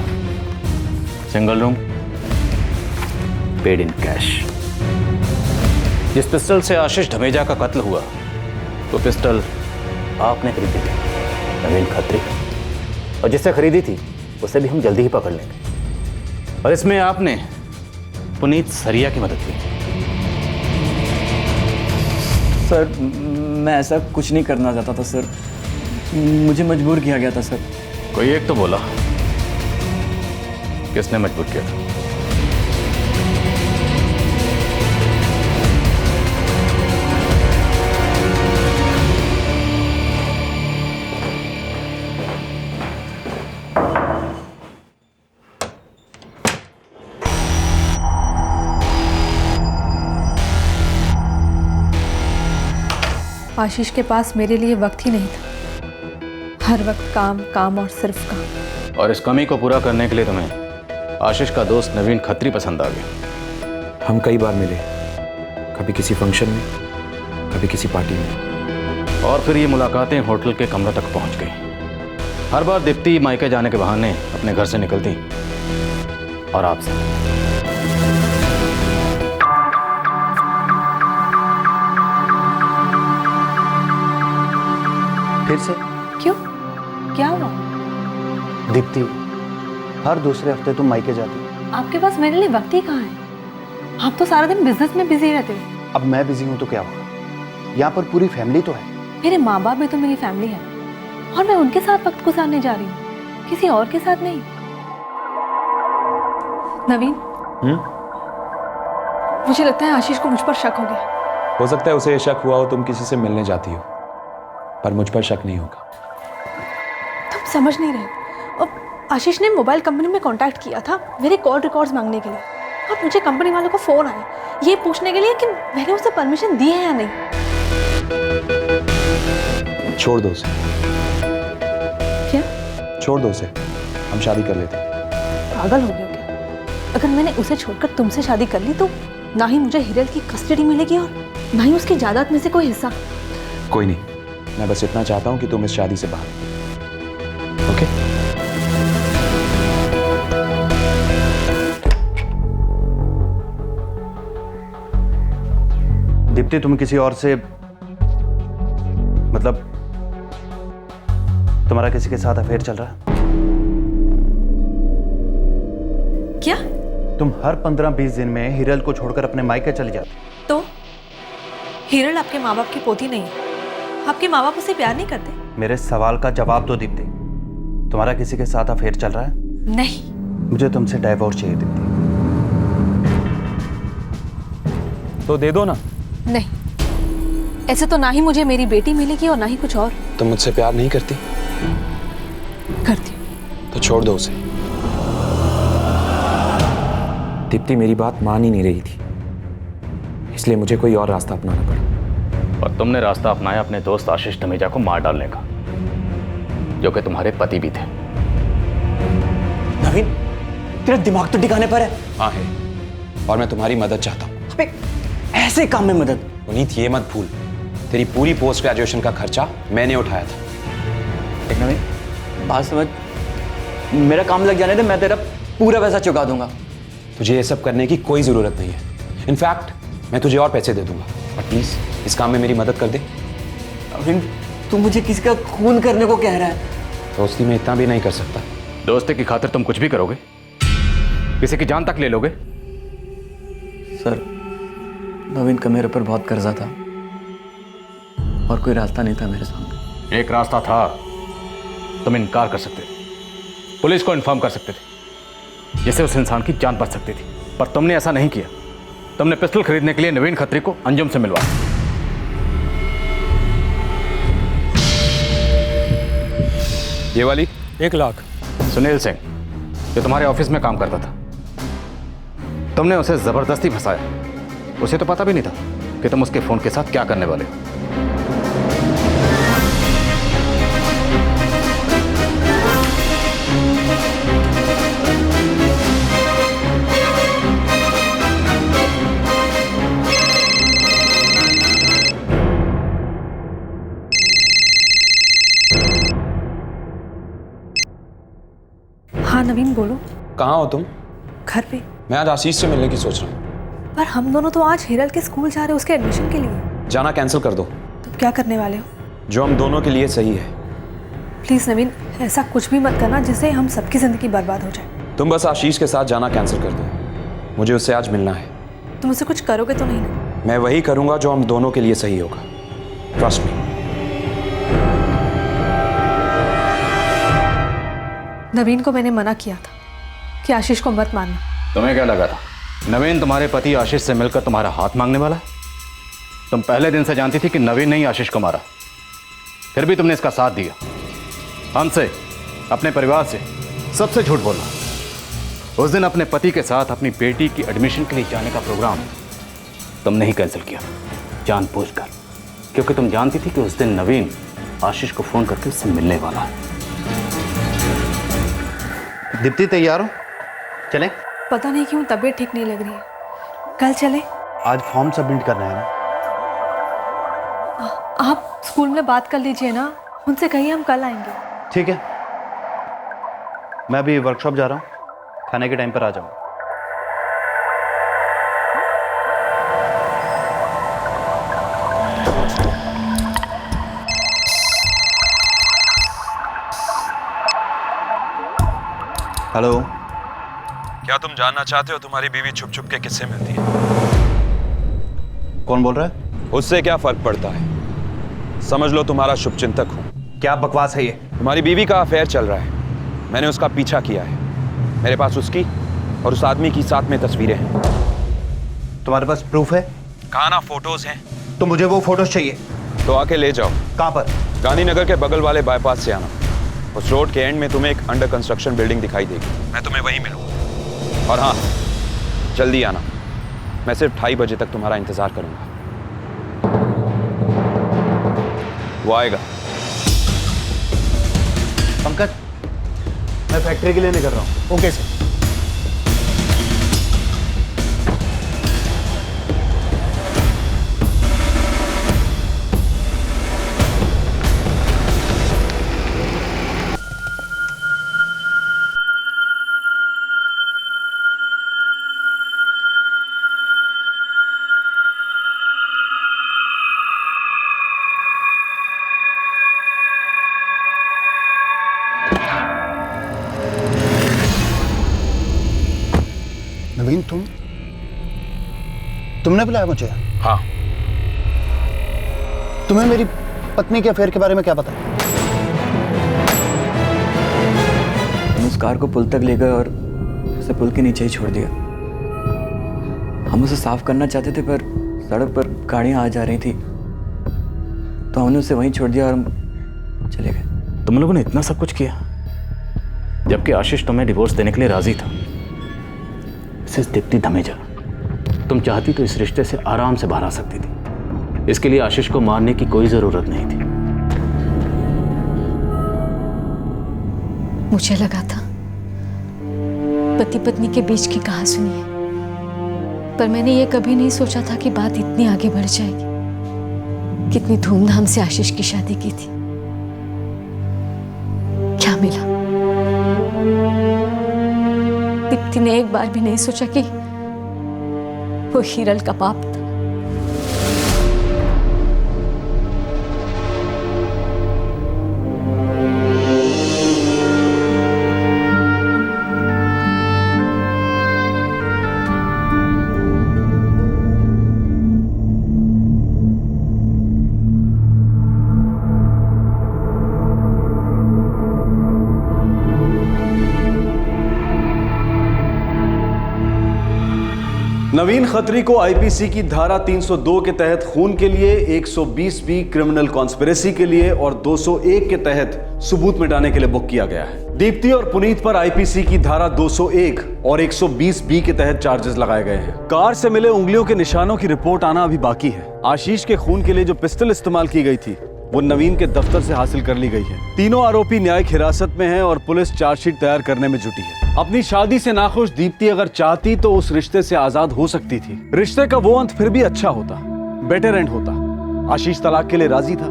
Single room, paid in cash. जिस पिस्टल से आशीष धमीजा का कत्ल हुआ वो पिस्टल आपने खरीदी थी नवीन खत्री, और जिससे खरीदी थी उसे भी हम जल्दी ही पकड़ लेंगे। और इसमें आपने पुनीत सरिया की मदद की। सर मैं ऐसा कुछ नहीं करना चाहता था सर, मुझे मजबूर किया गया था सर। कोई एक तो बोला, किसने मजबूर किया था? आशीष के पास मेरे लिए वक्त ही नहीं था। हर वक्त काम काम और सिर्फ काम। और इस कमी को पूरा करने के लिए तुम्हें आशीष का दोस्त नवीन खत्री पसंद आ गया। हम कई बार मिले, कभी किसी फंक्शन में, कभी किसी पार्टी में, और फिर ये मुलाकातें होटल के कमरे तक पहुंच गई। हर बार दीप्ति मायके जाने के बहाने अपने घर से निकलती और आपसे। फिर से? क्यों? क्या हुआ? दीप्ति, हर दूसरे हफ्ते तुम मायके जाती हो। आपके पास मेरे लिए वक्त ही कहाँ है? आप तो सारा दिन बिजनेस में बिजी रहते हो। अब मैं बिजी हूँ तो क्या हुआ? यहाँ पर पूरी फैमिली तो है। मेरे माँ बाप भी तो मेरी फैमिली है, और मैं उनके साथ वक्त गुजारने जा रही हूँ, किसी और के साथ नहीं। नवीन, मुझे लगता है आशीष को मुझ पर शक हो गया। हो सकता है उसे शक हुआ हो तुम किसी से मिलने जाती हो, पर मुझ पर शक नहीं होगा। तुम समझ नहीं रहे। अब आशीष ने मोबाइल कंपनी में कांटेक्ट किया था मेरे कॉल रिकॉर्ड्स मांगने के लिए, और मुझे कंपनी वालों का फोन आया ये पूछने के लिए कि मैंने उसे परमिशन दी है या नहीं। छोड़ दो उसे। क्या? छोड़ दो उसे, हम शादी कर लेते हैं। पागल हो गया क्या? अगर मैंने उसे छोड़कर तुमसे शादी कर ली तो ना ही मुझे हिरल की कस्टडी मिलेगी और ना ही उसकी जायदाद में से कोई हिस्सा। कोई नहीं, मैं बस इतना चाहता हूं कि तुम इस शादी से बाहर। ओके? दीप्ति, तुम किसी और से, मतलब तुम्हारा किसी के साथ अफेयर चल रहा है? क्या? तुम हर 15-20 दिन में हिरल को छोड़कर अपने मायके चले जाते। तो हिरल आपके माँ बाप की पोती नहीं है, आपके माँ बाप उसे प्यार नहीं करते? मेरे सवाल का जवाब दो दीप्ति, तुम्हारा किसी के साथ अफेयर चल रहा है? नहीं। मुझे तुमसे डाइवोर्स चाहिए दीप्ति। तो दे दो ना। नहीं, ऐसे तो ना ही मुझे मेरी बेटी मिलेगी और ना ही कुछ और। तुम मुझसे प्यार नहीं करती? करती हूँ। तो छोड़ दो उसे। दीप्ति मेरी बात मान ही नहीं रही थी, इसलिए मुझे कोई और रास्ता अपनाना पड़ा। और तुमने रास्ता अपनाया अपने दोस्त आशीष धमीजा को मार डालने का, जो कि तुम्हारे पति भी थे। नवीन, तेरा दिमाग तो ठिकाने पर है? हाँ है, और मैं तुम्हारी मदद चाहता हूँ। अबे ऐसे काम में मदद? पुनीत, ये मत भूल, तेरी पूरी पोस्ट ग्रेजुएशन का खर्चा मैंने उठाया था। नवीन, बात समझ, मेरा काम लग जाने दे, मैं तेरा पूरा पैसा चुका दूंगा। तुझे ये सब करने की कोई जरूरत नहीं है। इनफैक्ट मैं तुझे और पैसे दे दूंगा, और प्लीज इस काम में मेरी मदद कर दे। नवीन, तू मुझे किसी का खून करने को कह रहा है? दोस्ती में इतना भी नहीं कर सकता। दोस्ती की खातिर तुम कुछ भी करोगे? किसी की जान तक ले लोगे? सर, नवीन का मेरे पर बहुत कर्जा था और कोई रास्ता नहीं था मेरे सामने। एक रास्ता था, तुम इनकार कर सकते थे, पुलिस को इन्फॉर्म कर सकते थे, जिससे उस इंसान की जान बच सकती थी, पर तुमने ऐसा नहीं किया। तुमने पिस्टल खरीदने के लिए नवीन खत्री को अंजुम से मिलवाया। ये वाली 1 लाख। सुनील सिंह, जो तुम्हारे ऑफिस में काम करता था, तुमने उसे जबरदस्ती फंसाया। उसे तो पता भी नहीं था कि तुम उसके फोन के साथ क्या करने वाले हो। हाँ नवीन, बोलो। कहाँ हो तुम? घर पे। मैं आज आशीष से मिलने की सोच रहा हूँ। पर हम दोनों तो आज हिरल के स्कूल जा रहे हैं उसके एडमिशन के लिए। जाना कैंसिल कर दो। तुम क्या करने वाले हो? जो हम दोनों के लिए सही है। प्लीज नवीन, ऐसा कुछ भी मत करना जिससे हम सबकी जिंदगी बर्बाद हो जाए। तुम बस आशीष के साथ जाना कैंसिल कर दो, मुझे उससे आज मिलना है। तुम उसे कुछ करोगे तो नहीं ना? मैं वही करूंगा जो हम दोनों के लिए सही होगा, ट्रस्ट मी। नवीन को मैंने मना किया था कि आशीष को मत मारना। तुम्हें क्या लगा था नवीन तुम्हारे पति आशीष से मिलकर तुम्हारा हाथ मांगने वाला? तुम पहले दिन से जानती थी कि नवीन ने ही आशीष को मारा, फिर भी तुमने इसका साथ दिया। हमसे, अपने परिवार से, सबसे झूठ बोला। उस दिन अपने पति के साथ अपनी बेटी की एडमिशन के लिए जाने का प्रोग्राम तुमने ही कैंसिल किया, जानबूझकर, क्योंकि तुम जानती थी कि उस दिन नवीन आशीष को फोन करके उससे मिलने वाला है। दीप्ति, तैयार हो? चलें? पता नहीं क्यों तबीयत ठीक नहीं लग रही है, कल चले? आज फॉर्म सबमिट करना है ना? आप स्कूल में बात कर लीजिए ना, उनसे कहिए हम कल आएंगे। ठीक है, मैं अभी वर्कशॉप जा रहा हूँ, खाने के टाइम पर आ जाऊँ। हेलो, क्या तुम जानना चाहते हो तुम्हारी बीवी छुप छुप के किससे मिलती है? कौन बोल रहा है? उससे क्या फर्क पड़ता है, समझ लो तुम्हारा शुभचिंतक हूं। क्या बकवास है ये? तुम्हारी बीवी का अफेयर चल रहा है, मैंने उसका पीछा किया है। मेरे पास उसकी और उस आदमी की साथ में तस्वीरें हैं। तुम्हारे पास प्रूफ है? कहा ना, फोटोज हैं। तो मुझे वो फोटोज चाहिए। तो आके ले जाओ। कहाँ पर? गांधीनगर के बगल वाले बाईपास से आना, उस रोड के एंड में तुम्हें एक अंडर कंस्ट्रक्शन बिल्डिंग दिखाई देगी, मैं तुम्हें वहीं मिलूंगा। और हाँ, जल्दी आना, मैं सिर्फ 2:30 बजे तक तुम्हारा इंतजार करूंगा। वो आएगा। पंकज, मैं फैक्ट्री के लिए निकल रहा हूँ। Okay sir. तुमने बुलाया मुझे? हाँ। तुम्हें मेरी पत्नी के अफेयर के बारे में क्या पता? हम उस कार को पुल तक ले गए और उसे पुल के नीचे ही छोड़ दिया। हम उसे साफ करना चाहते थे, पर सड़क पर गाड़ियां आ जा रही थी, तो हमने उसे वहीं छोड़ दिया और हम चले गए। तुम लोगों ने इतना सब कुछ किया, जबकि आशीष तुम्हें डिवोर्स देने के लिए राजी था। मिसेस दीप्ति धमीजा, तुम चाहती तो इस रिश्ते से आराम से बाहर आ सकती थी। इसके लिए आशीष को मारने की कोई जरूरत नहीं थी। मुझे लगा था पति पत्नी के बीच की कहानी सुनी है, पर मैंने ये कभी नहीं सोचा था कि बात इतनी आगे बढ़ जाएगी। कितनी धूमधाम से आशीष की शादी की थी, क्या मिला? दीप्ति ने एक बार भी नहीं सोचा कि वो हीरल का पाप था। नवीन खत्री को आईपीसी की धारा 302 के तहत खून के लिए, 120 बी क्रिमिनल कॉन्स्पिरेसी के लिए और 201 के तहत सबूत मिटाने के लिए बुक किया गया है। दीप्ति और पुनीत पर आईपीसी की धारा 201 और 120 बी के तहत चार्जेस लगाए गए हैं। कार से मिले उंगलियों के निशानों की रिपोर्ट आना अभी बाकी है। आशीष के खून के लिए जो पिस्टल इस्तेमाल की गई थी वो नवीन के दफ्तर से हासिल कर ली गई है। तीनों आरोपी न्यायिक हिरासत में हैं और पुलिस चार्जशीट तैयार करने में जुटी है। अपनी शादी से नाखुश दीप्ति अगर चाहती तो उस रिश्ते से आजाद हो सकती थी। रिश्ते का वो अंत फिर भी अच्छा होता, बेटर एंड होता। आशीष तलाक के लिए राजी था।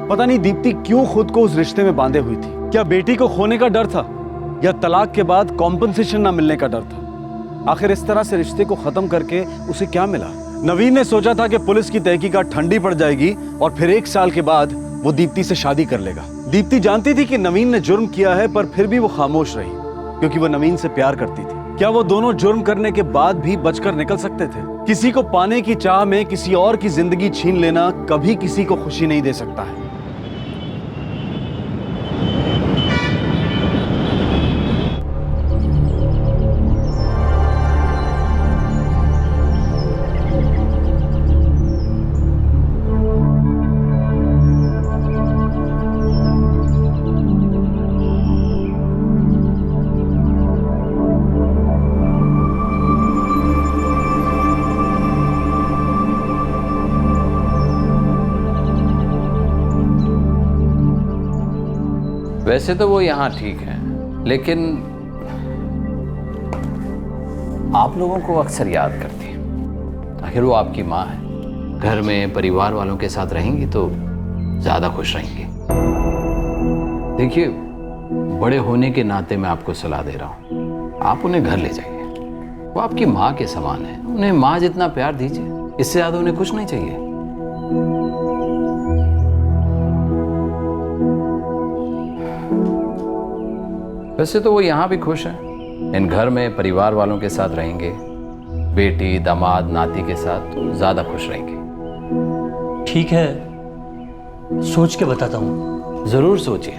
पता नहीं दीप्ति क्यों खुद को उस रिश्ते में बांधे हुई थी। क्या बेटी को खोने का डर था या तलाक के बाद कॉम्पनसेशन ना मिलने का डर था? आखिर इस तरह से रिश्ते को खत्म करके उसे क्या मिला? नवीन ने सोचा था कि पुलिस की तहकीकात ठंडी पड़ जाएगी और फिर 1 साल के बाद वो दीप्ति से शादी कर लेगा। दीप्ति जानती थी कि नवीन ने जुर्म किया है, पर फिर भी वो खामोश रही क्योंकि वो नवीन से प्यार करती थी। क्या वो दोनों जुर्म करने के बाद भी बचकर निकल सकते थे? किसी को पाने की चाह में किसी और की जिंदगी छीन लेना कभी किसी को खुशी नहीं दे सकता है। वैसे तो वो यहाँ ठीक है, लेकिन आप लोगों को अक्सर याद करती है। आखिर वो आपकी माँ है। घर में परिवार वालों के साथ रहेंगी तो ज़्यादा खुश रहेंगी। देखिए, बड़े होने के नाते मैं आपको सलाह दे रहा हूँ, आप उन्हें घर ले जाइए। वो आपकी माँ के समान है, उन्हें माँ जितना प्यार दीजिए। इससे ज़्यादा उन्हें कुछ नहीं चाहिए। वैसे तो वो यहाँ भी खुश हैं। इन घर में परिवार वालों के साथ रहेंगे, बेटी, दामाद, नाती के साथ तो ज़्यादा खुश रहेंगे। ठीक है, सोच के बताता हूँ। ज़रूर सोचिए।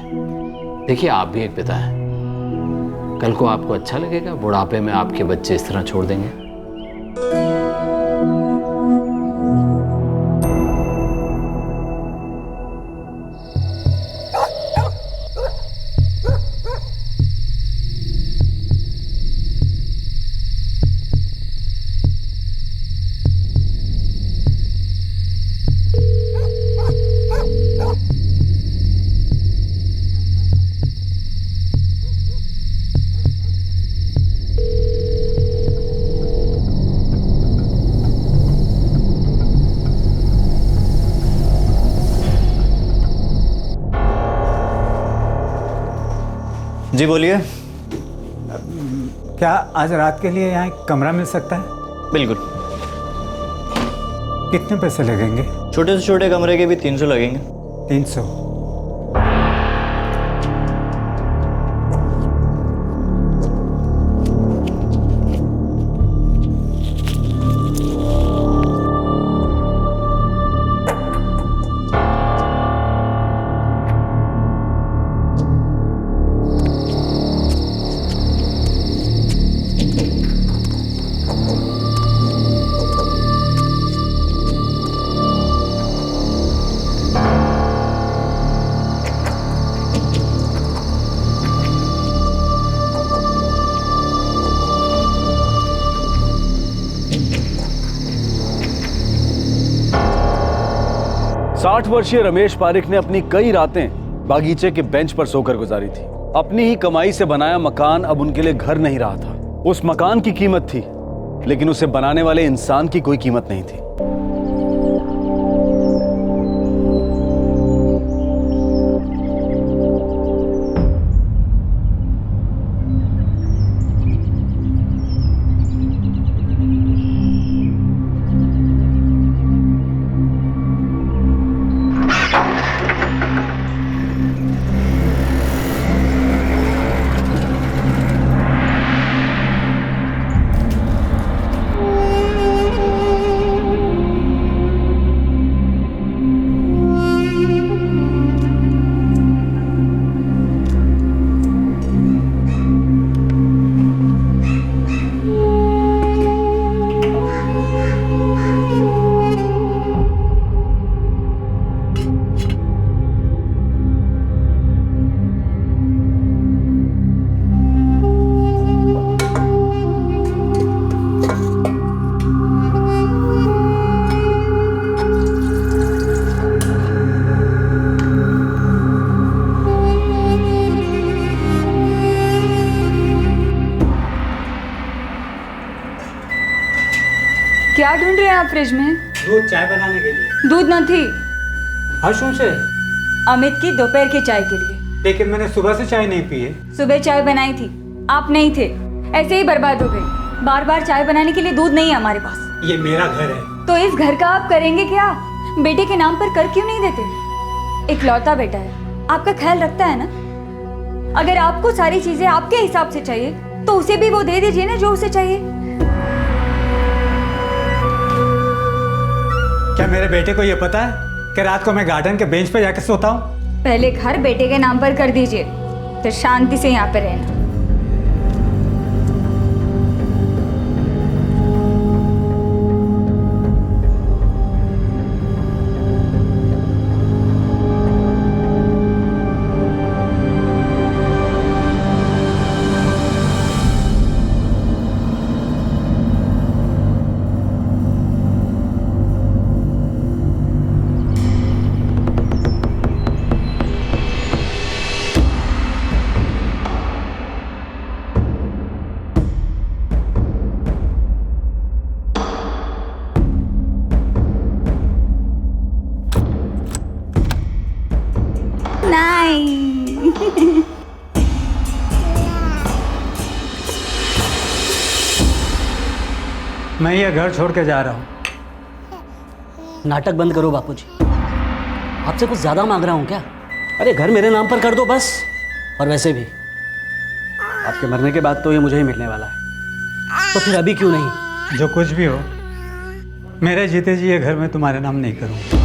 देखिए, आप भी एक पिता हैं। कल को आपको अच्छा लगेगा बुढ़ापे में आपके बच्चे इस तरह छोड़ देंगे? जी बोलिए। क्या आज रात के लिए यहाँ एक कमरा मिल सकता है? बिल्कुल। कितने पैसे लगेंगे? छोटे से छोटे कमरे के भी 300 लगेंगे। 300। 60 वर्षीय रमेश पारिक ने अपनी कई रातें बागीचे के बेंच पर सोकर गुजारी थी। अपनी ही कमाई से बनाया मकान अब उनके लिए घर नहीं रहा था। उस मकान की कीमत थी, लेकिन उसे बनाने वाले इंसान की कोई कीमत नहीं थी। क्या ढूंढ रहे हैं आप फ्रिज में? दूध चाय बनाने के लिए। दूध न थी। हर्षों से? अमित की दोपहर की चाय के लिए। लेकिन मैंने सुबह से चाय नहीं पी है। सुबह चाय बनाई थी, आप नहीं थे, ऐसे ही बर्बाद हो गई। बार बार चाय बनाने के लिए दूध नहीं है हमारे पास। ये मेरा घर है। तो इस घर का आप करेंगे क्या? बेटे के नाम पर कर क्यों नहीं देते? इकलौता बेटा है, आपका ख्याल रखता है ना। अगर आपको सारी चीजें आपके हिसाब से चाहिए तो उसे भी वो दे दीजिए ना जो उसे चाहिए। क्या मेरे बेटे को ये पता है कि रात को मैं गार्डन के बेंच पे जाके सोता हूँ? पहले घर बेटे के नाम पर कर दीजिए, फिर शांति से यहाँ पे रहना। मैं ये घर छोड़ के जा रहा हूँ। नाटक बंद करो बापूजी, आपसे कुछ ज्यादा मांग रहा हूँ क्या? अरे घर मेरे नाम पर कर दो बस। और वैसे भी आपके मरने के बाद तो ये मुझे ही मिलने वाला है, तो फिर अभी क्यों नहीं? जो कुछ भी हो, मेरे जीते जी ये घर मैं तुम्हारे नाम नहीं करूँगा।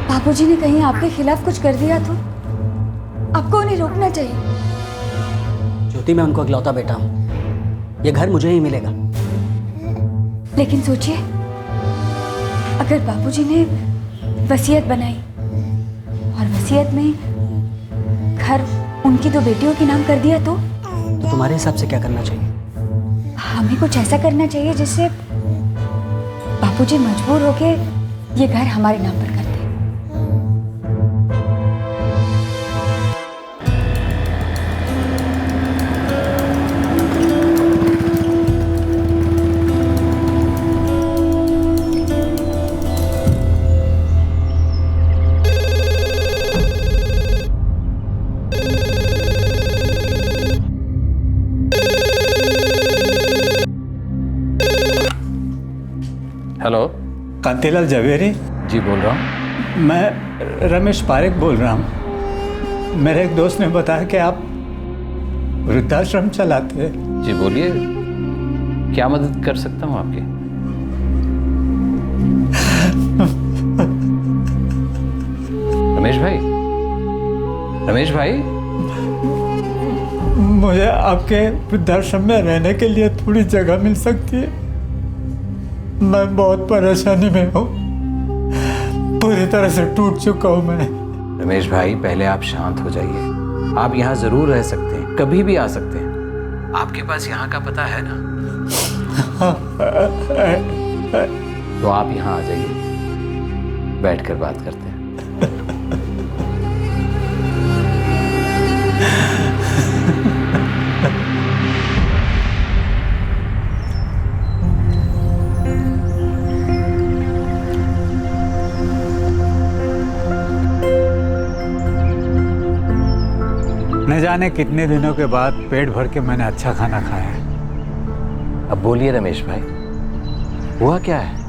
बापूजी ने कहीं आपके खिलाफ कुछ कर दिया तो आपको उन्हें रोकना चाहिए। ज्योति, मैं उनको इकलौता बेटा हूँ, ये घर मुझे ही मिलेगा। लेकिन सोचिए, अगर बापूजी ने वसीयत बनाई और वसीयत में घर उनकी दो बेटियों के नाम कर दिया तो तुम्हारे हिसाब से क्या करना चाहिए? हमें कुछ ऐसा करना चाहिए जिससे बापूजी मजबूर होके ये घर हमारे नाम पर कर दे। हेलो, कांतिलाल जवेरी जी बोल रहा हूँ। मैं रमेश पारिक बोल रहा हूँ। मेरे एक दोस्त ने बताया कि आप वृद्धाश्रम चलाते हैं। जी बोलिए, क्या मदद कर सकता हूँ आपकी? रमेश भाई, रमेश भाई, मुझे आपके वृद्धाश्रम में रहने के लिए थोड़ी जगह मिल सकती है? मैं बहुत परेशानी में हूँ। पूरी तरह से टूट चुका हूं मैं। रमेश भाई, पहले आप शांत हो जाइए। आप यहाँ जरूर रह सकते हैं, कभी भी आ सकते हैं। आपके पास यहाँ का पता है ना? तो आप यहाँ आ जाइए, बैठकर बात करते हैं। न जाने कितने दिनों के बाद पेट भर के मैंने अच्छा खाना खाया है। अब बोलिए रमेश भाई, हुआ क्या है?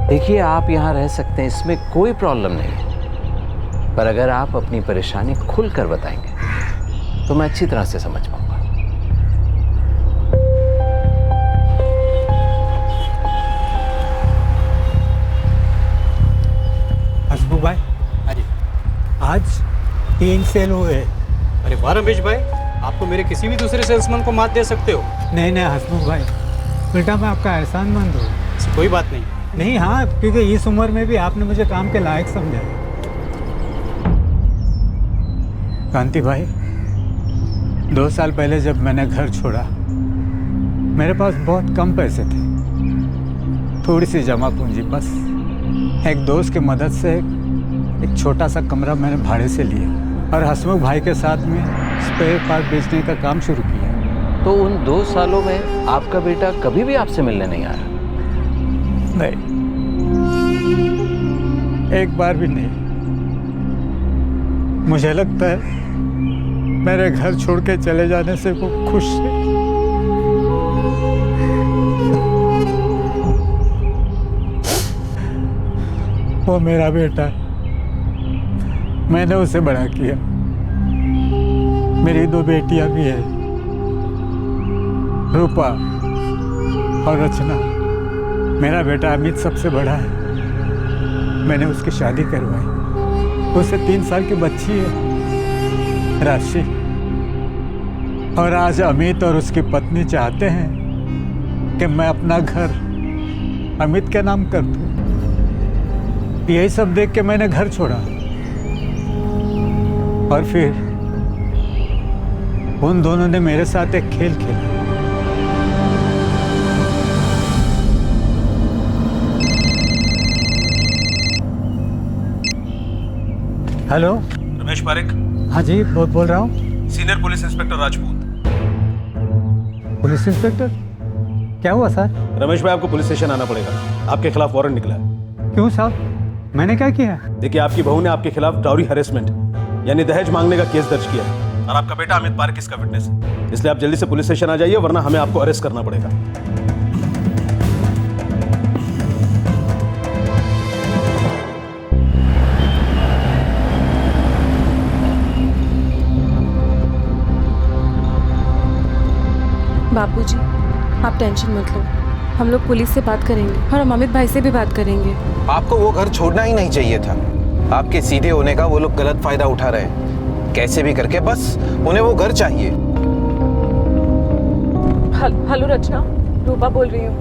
देखिए, आप यहाँ रह सकते हैं, इसमें कोई प्रॉब्लम नहीं, पर अगर आप अपनी परेशानी खुलकर बताएंगे तो मैं अच्छी तरह से समझ पाऊंगा। हसबू भाई, आज 3 सेल हुए। अरे वाह रमेश भाई, आप तो मेरे किसी भी दूसरे सेल्समैन को मात दे सकते हो। नहीं नहीं हसमुख भाई, बेटा मैं आपका एहसानमंद हूँ। कोई बात नहीं। नहीं हाँ, क्योंकि इस उम्र में भी आपने मुझे काम के लायक समझा। कांति भाई, 2 साल पहले जब मैंने घर छोड़ा, मेरे पास बहुत कम पैसे थे, थोड़ी सी जमा पूंजी बस। एक दोस्त की मदद से एक छोटा सा कमरा मैंने भाड़े से लिया और हसमुख भाई के साथ में स्पेयर पार्ट बेचने का काम शुरू किया। तो उन 2 सालों में आपका बेटा कभी भी आपसे मिलने नहीं आया? नहीं, एक बार भी नहीं। मुझे लगता है मेरे घर छोड़ के चले जाने से वो खुश है। वो मेरा बेटा है, मैंने उसे बड़ा किया। मेरी 2 बेटियां भी हैं, रूपा और रचना। मेरा बेटा अमित सबसे बड़ा है, मैंने उसकी शादी करवाई। उसे 3 साल की बच्ची है, राशि। और आज अमित और उसकी पत्नी चाहते हैं कि मैं अपना घर अमित के नाम कर दूं। यही सब देख के मैंने घर छोड़ा और फिर उन दोनों ने मेरे साथ एक खेल खेला। हेलो, रमेश पारेख। हाँ जी, बोल रहा हूँ। Senior police inspector Rajput. Police inspector, क्या हुआ सर? रमेश भाई, आपको पुलिस स्टेशन आना पड़ेगा, आपके खिलाफ वारंट निकला है। क्यों साहब, मैंने क्या किया? देखिए, आपकी बहू ने आपके खिलाफ डाउरी हैरेसमेंट यानी दहेज मांगने का केस दर्ज किया है और आपका बेटा अमित पारेख इसका विटनेस है। इसलिए आप जल्दी से पुलिस स्टेशन आ जाइए, वरना हमें आपको अरेस्ट करना पड़ेगा। बापूजी, आप टेंशन मत लो, हम लोग पुलिस से बात करेंगे और हम अमित भाई से भी बात करेंगे। आपको वो घर छोड़ना ही नहीं चाहिए था। आपके सीधे होने का वो लोग गलत फायदा उठा रहे हैं। कैसे भी करके बस उन्हें वो घर चाहिए। हेलो रचना, रूपा बोल रही हूँ।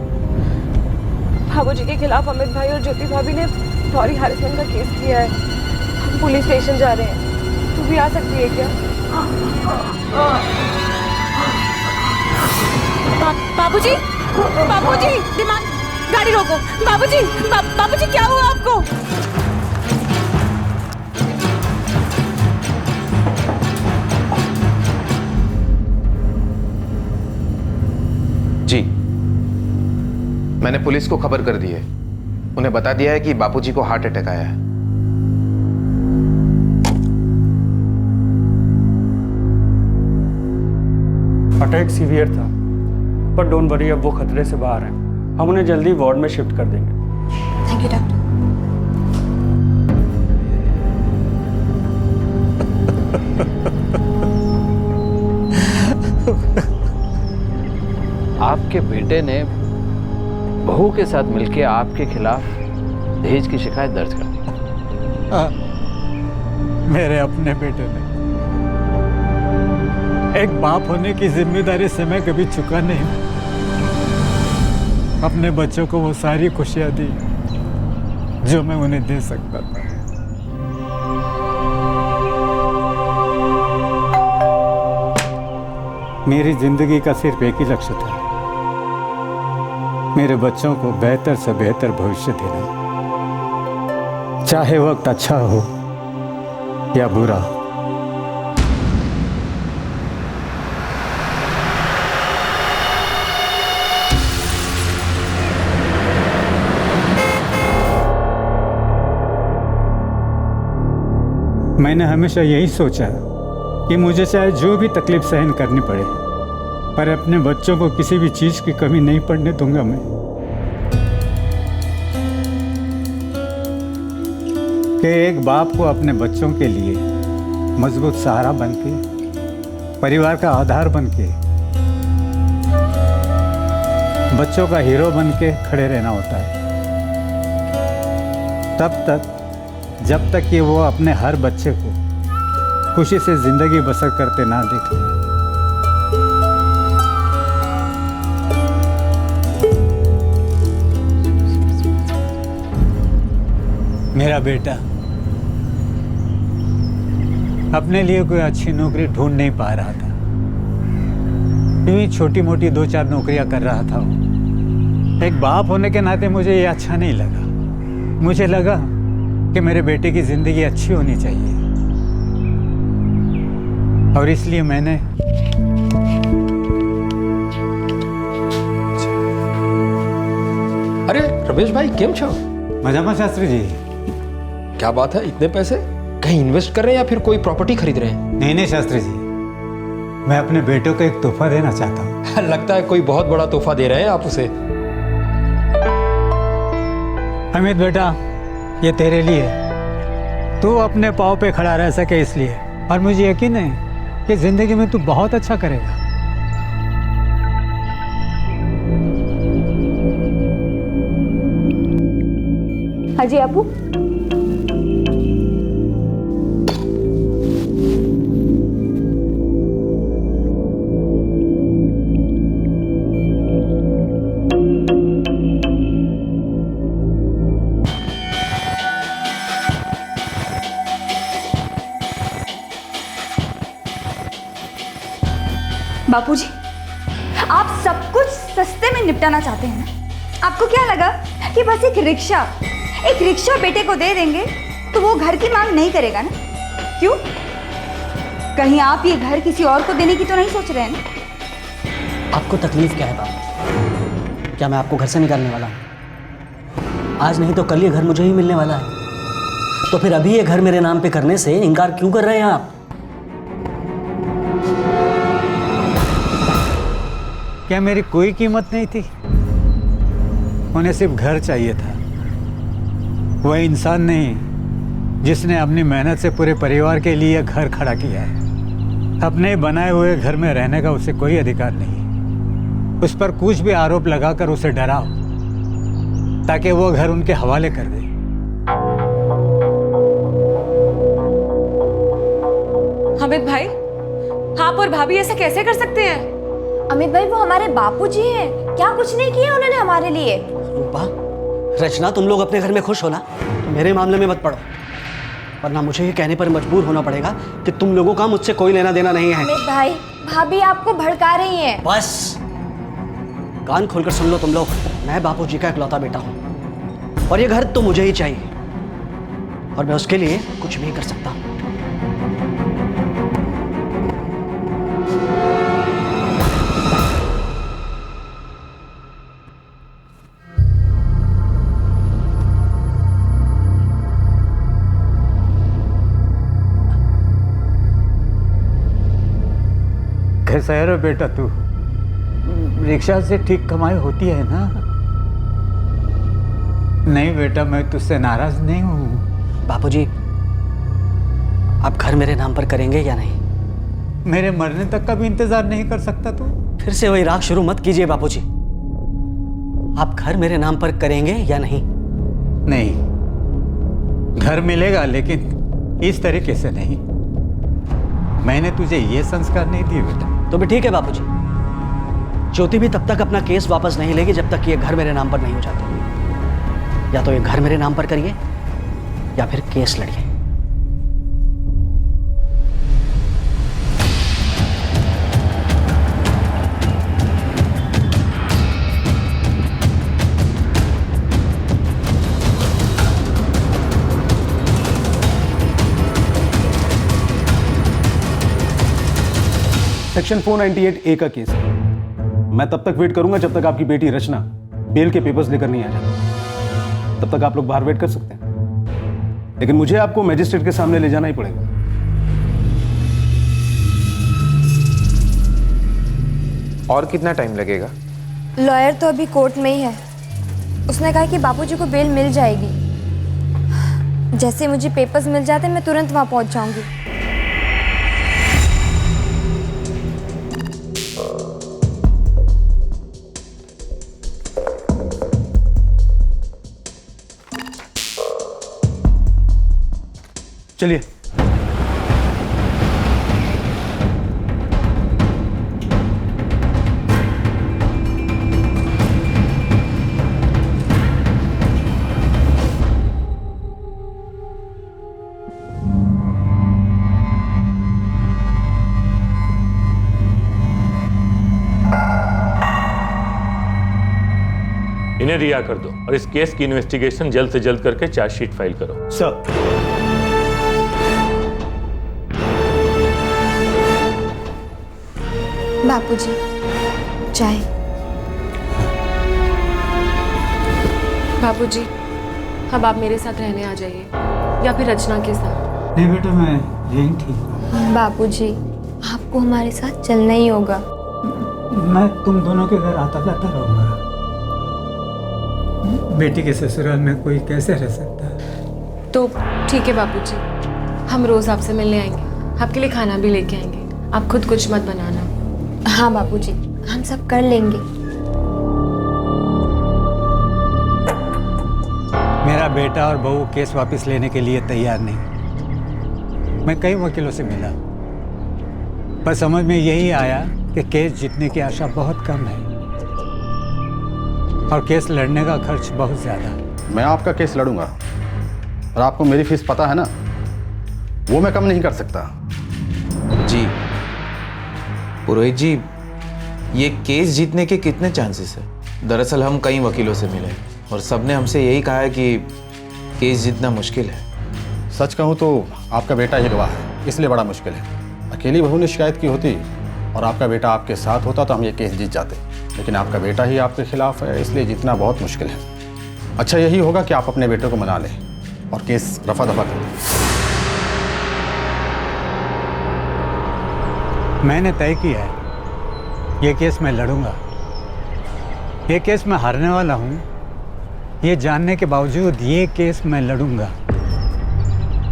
बाबूजी के खिलाफ अमित भाई और ज्योति भाभी ने डॉरी हैरेसमेंट का केस किया है। हम पुलिस स्टेशन जा रहे हैं, तू भी आ सकती है क्या? बाबूजी, बाबूजी, दिमाग, गाड़ी रोको। बाबूजी, बाबूजी क्या हुआ आपको? जी, मैंने पुलिस को खबर कर दी है। उन्हें बता दिया है कि बापूजी को हार्ट अटैक आया है। अटैक सीवियर था, पर डोंट वरी, अब वो खतरे से बाहर हैं। हम उन्हें जल्दी वार्ड में शिफ्ट कर देंगे। Thank you doctor. आपके बेटे ने बहू के साथ मिलकर आपके खिलाफ दहेज की शिकायत दर्ज कर दी। मेरे अपने बेटे ने। एक बाप होने की जिम्मेदारी से मैं कभी चुका नहीं। अपने बच्चों को वो सारी खुशियां दी जो मैं उन्हें दे सकता था। मेरी जिंदगी का सिर्फ एक ही लक्ष्य था, मेरे बच्चों को बेहतर से बेहतर भविष्य देना, चाहे वक्त अच्छा हो या बुरा। मैंने हमेशा यही सोचा कि मुझे चाहे जो भी तकलीफ सहन करनी पड़े, पर अपने बच्चों को किसी भी चीज़ की कमी नहीं पड़ने दूंगा मैं। कि एक बाप को अपने बच्चों के लिए मजबूत सहारा बनके, परिवार का आधार बनके, बच्चों का हीरो बनके खड़े रहना होता है। तब तक जब तक कि वो अपने हर बच्चे को खुशी से जिंदगी बसर करते ना देखें। मेरा बेटा अपने लिए कोई अच्छी नौकरी ढूंढ नहीं पा रहा था, यूं ही छोटी मोटी 2-4 नौकरियां कर रहा था वो। एक बाप होने के नाते मुझे ये अच्छा नहीं लगा। मुझे लगा कि मेरे बेटे की जिंदगी अच्छी होनी चाहिए, और इसलिए मैंने अरे रमेश भाई केम छो? मजामा शास्त्री जी। क्या बात है, इतने पैसे कहीं इन्वेस्ट कर रहे हैं या फिर कोई प्रॉपर्टी खरीद रहे हैं? नहीं शास्त्री जी, मैं अपने बेटों को एक तोहफा देना चाहता हूँ। लगता है कोई बहुत बड़ा तोहफा दे रहे हैं आप उसे। अमित बेटा, ये तेरे लिए, तू अपने पाँव पे खड़ा रह सके इसलिए, और मुझे यकीन है कि जिंदगी में तू बहुत अच्छा करेगा। हाजी आपू। बापूजी, आप सब कुछ सस्ते में निपटाना चाहते हैं ना? आपको क्या लगा कि बस एक रिक्शा बेटे को दे देंगे तो वो घर की मांग नहीं करेगा ना? क्यों? कहीं आप ये घर किसी और को देने की तो नहीं सोच रहे हैं ना? आपको तकलीफ क्या है बाबू? क्या मैं आपको घर से निकालने वाला हूँ? आज नहीं तो कल ये घर मुझे ही मिलने वाला है, तो फिर अभी ये घर मेरे नाम पे करने से इनकार क्यों कर रहे हैं आप? क्या मेरी कोई कीमत नहीं थी? उन्हें सिर्फ घर चाहिए था। वह इंसान नहीं जिसने अपनी मेहनत से पूरे परिवार के लिए घर खड़ा किया है। अपने बनाए हुए घर में रहने का उसे कोई अधिकार नहीं। उस पर कुछ भी आरोप लगाकर उसे डराओ ताकि वो घर उनके हवाले कर दे। अमित भाई, आप और भाभी ऐसा कैसे कर सकते हैं? अमित भाई, वो हमारे बापूजी हैं, क्या कुछ नहीं किया उन्होंने हमारे लिए। रूपा, रचना, तुम लोग अपने घर में खुश हो ना, तो मेरे मामले में मत पड़ो, वरना मुझे ये कहने पर मजबूर होना पड़ेगा कि तुम लोगों का मुझसे कोई लेना देना नहीं है। अमित भाई, भाभी आपको भड़का रही हैं। बस कान खोलकर सुन लो तुम लोग, मैं बापूजी का इकलौता बेटा हूँ और ये घर तो मुझे ही चाहिए, और मैं उसके लिए कुछ भी कर सकता हूँ। कैसा है रे बेटा तू? रिक्शा से ठीक कमाई होती है ना? नहीं बेटा, मैं तुझसे नाराज नहीं हूँ। बापूजी, आप घर मेरे नाम पर करेंगे या नहीं? मेरे मरने तक का भी इंतजार नहीं कर सकता तू? फिर से वही राग शुरू मत कीजिए बापूजी। आप घर मेरे नाम पर करेंगे या नहीं? नहीं, घर मिलेगा लेकिन इस तरीके से नहीं। मैंने तुझे ये संस्कार नहीं दिए बेटा। तो भी ठीक है बापूजी, ज्योति भी तब तक अपना केस वापस नहीं लेगी जब तक ये घर मेरे नाम पर नहीं हो जाता। या तो ये घर मेरे नाम पर करिए या फिर केस लड़िए। सेक्शन 498A का केस है। मैं तब तक वेट करूंगा जब तक आपकी बेटी रचना बेल के पेपर्स लेकर नहीं आ जाती। तब तक आप लोग बाहर वेट कर सकते हैं, लेकिन मुझे आपको मजिस्ट्रेट के सामने ले जाना ही पड़ेगा। और कितना टाइम लगेगा? लॉयर तो अभी कोर्ट में ही है। उसने कहा कि बापूजी को बेल मिल जाएगी। जैसे मुझे पेपर्स मिल जाते मैं तुरंत वहां पहुंच जाऊंगी। चलिए। इन्हें रिहा कर दो और इस केस की इन्वेस्टिगेशन जल्द से जल्द करके चार्जशीट फाइल करो। सर। बापूजी, चाय। बापूजी, अब आप मेरे साथ रहने आ जाइए या फिर रचना के साथ। नहीं बेटा, मैं यहीं ठीक। बापूजी, आपको हमारे साथ चलना ही होगा। मैं तुम दोनों के घर आता जाता रहूंगा। बेटी के ससुराल में कोई कैसे रह सकता है? तो ठीक है बापूजी, हम रोज आपसे मिलने आएंगे, आपके लिए खाना भी लेके आएंगे। आप खुद कुछ मत बनाना। हाँ बापूजी, हम सब कर लेंगे। मेरा बेटा और बहू केस वापस लेने के लिए तैयार नहीं। मैं कई वकीलों से मिला, पर समझ में यही आया कि केस जीतने की आशा बहुत कम है और केस लड़ने का खर्च बहुत ज़्यादा है। मैं आपका केस लड़ूंगा और आपको मेरी फीस पता है ना, वो मैं कम नहीं कर सकता। जी पुरोहित जी, ये केस जीतने के कितने चांसेस है? दरअसल हम कई वकीलों से मिले और सबने हमसे यही कहा है कि केस जीतना मुश्किल है। सच कहूँ तो आपका बेटा ही गवाह है, इसलिए बड़ा मुश्किल है। अकेली बहू ने शिकायत की होती और आपका बेटा आपके साथ होता तो हम ये केस जीत जाते, लेकिन आपका बेटा ही आपके खिलाफ है, इसलिए जीतना बहुत मुश्किल है। अच्छा यही होगा कि आप अपने बेटे को मना लें और केस रफा दफा कर दें। मैंने तय किया है, ये केस मैं लड़ूंगा। ये केस मैं हारने वाला हूँ, ये जानने के बावजूद ये केस मैं लड़ूंगा।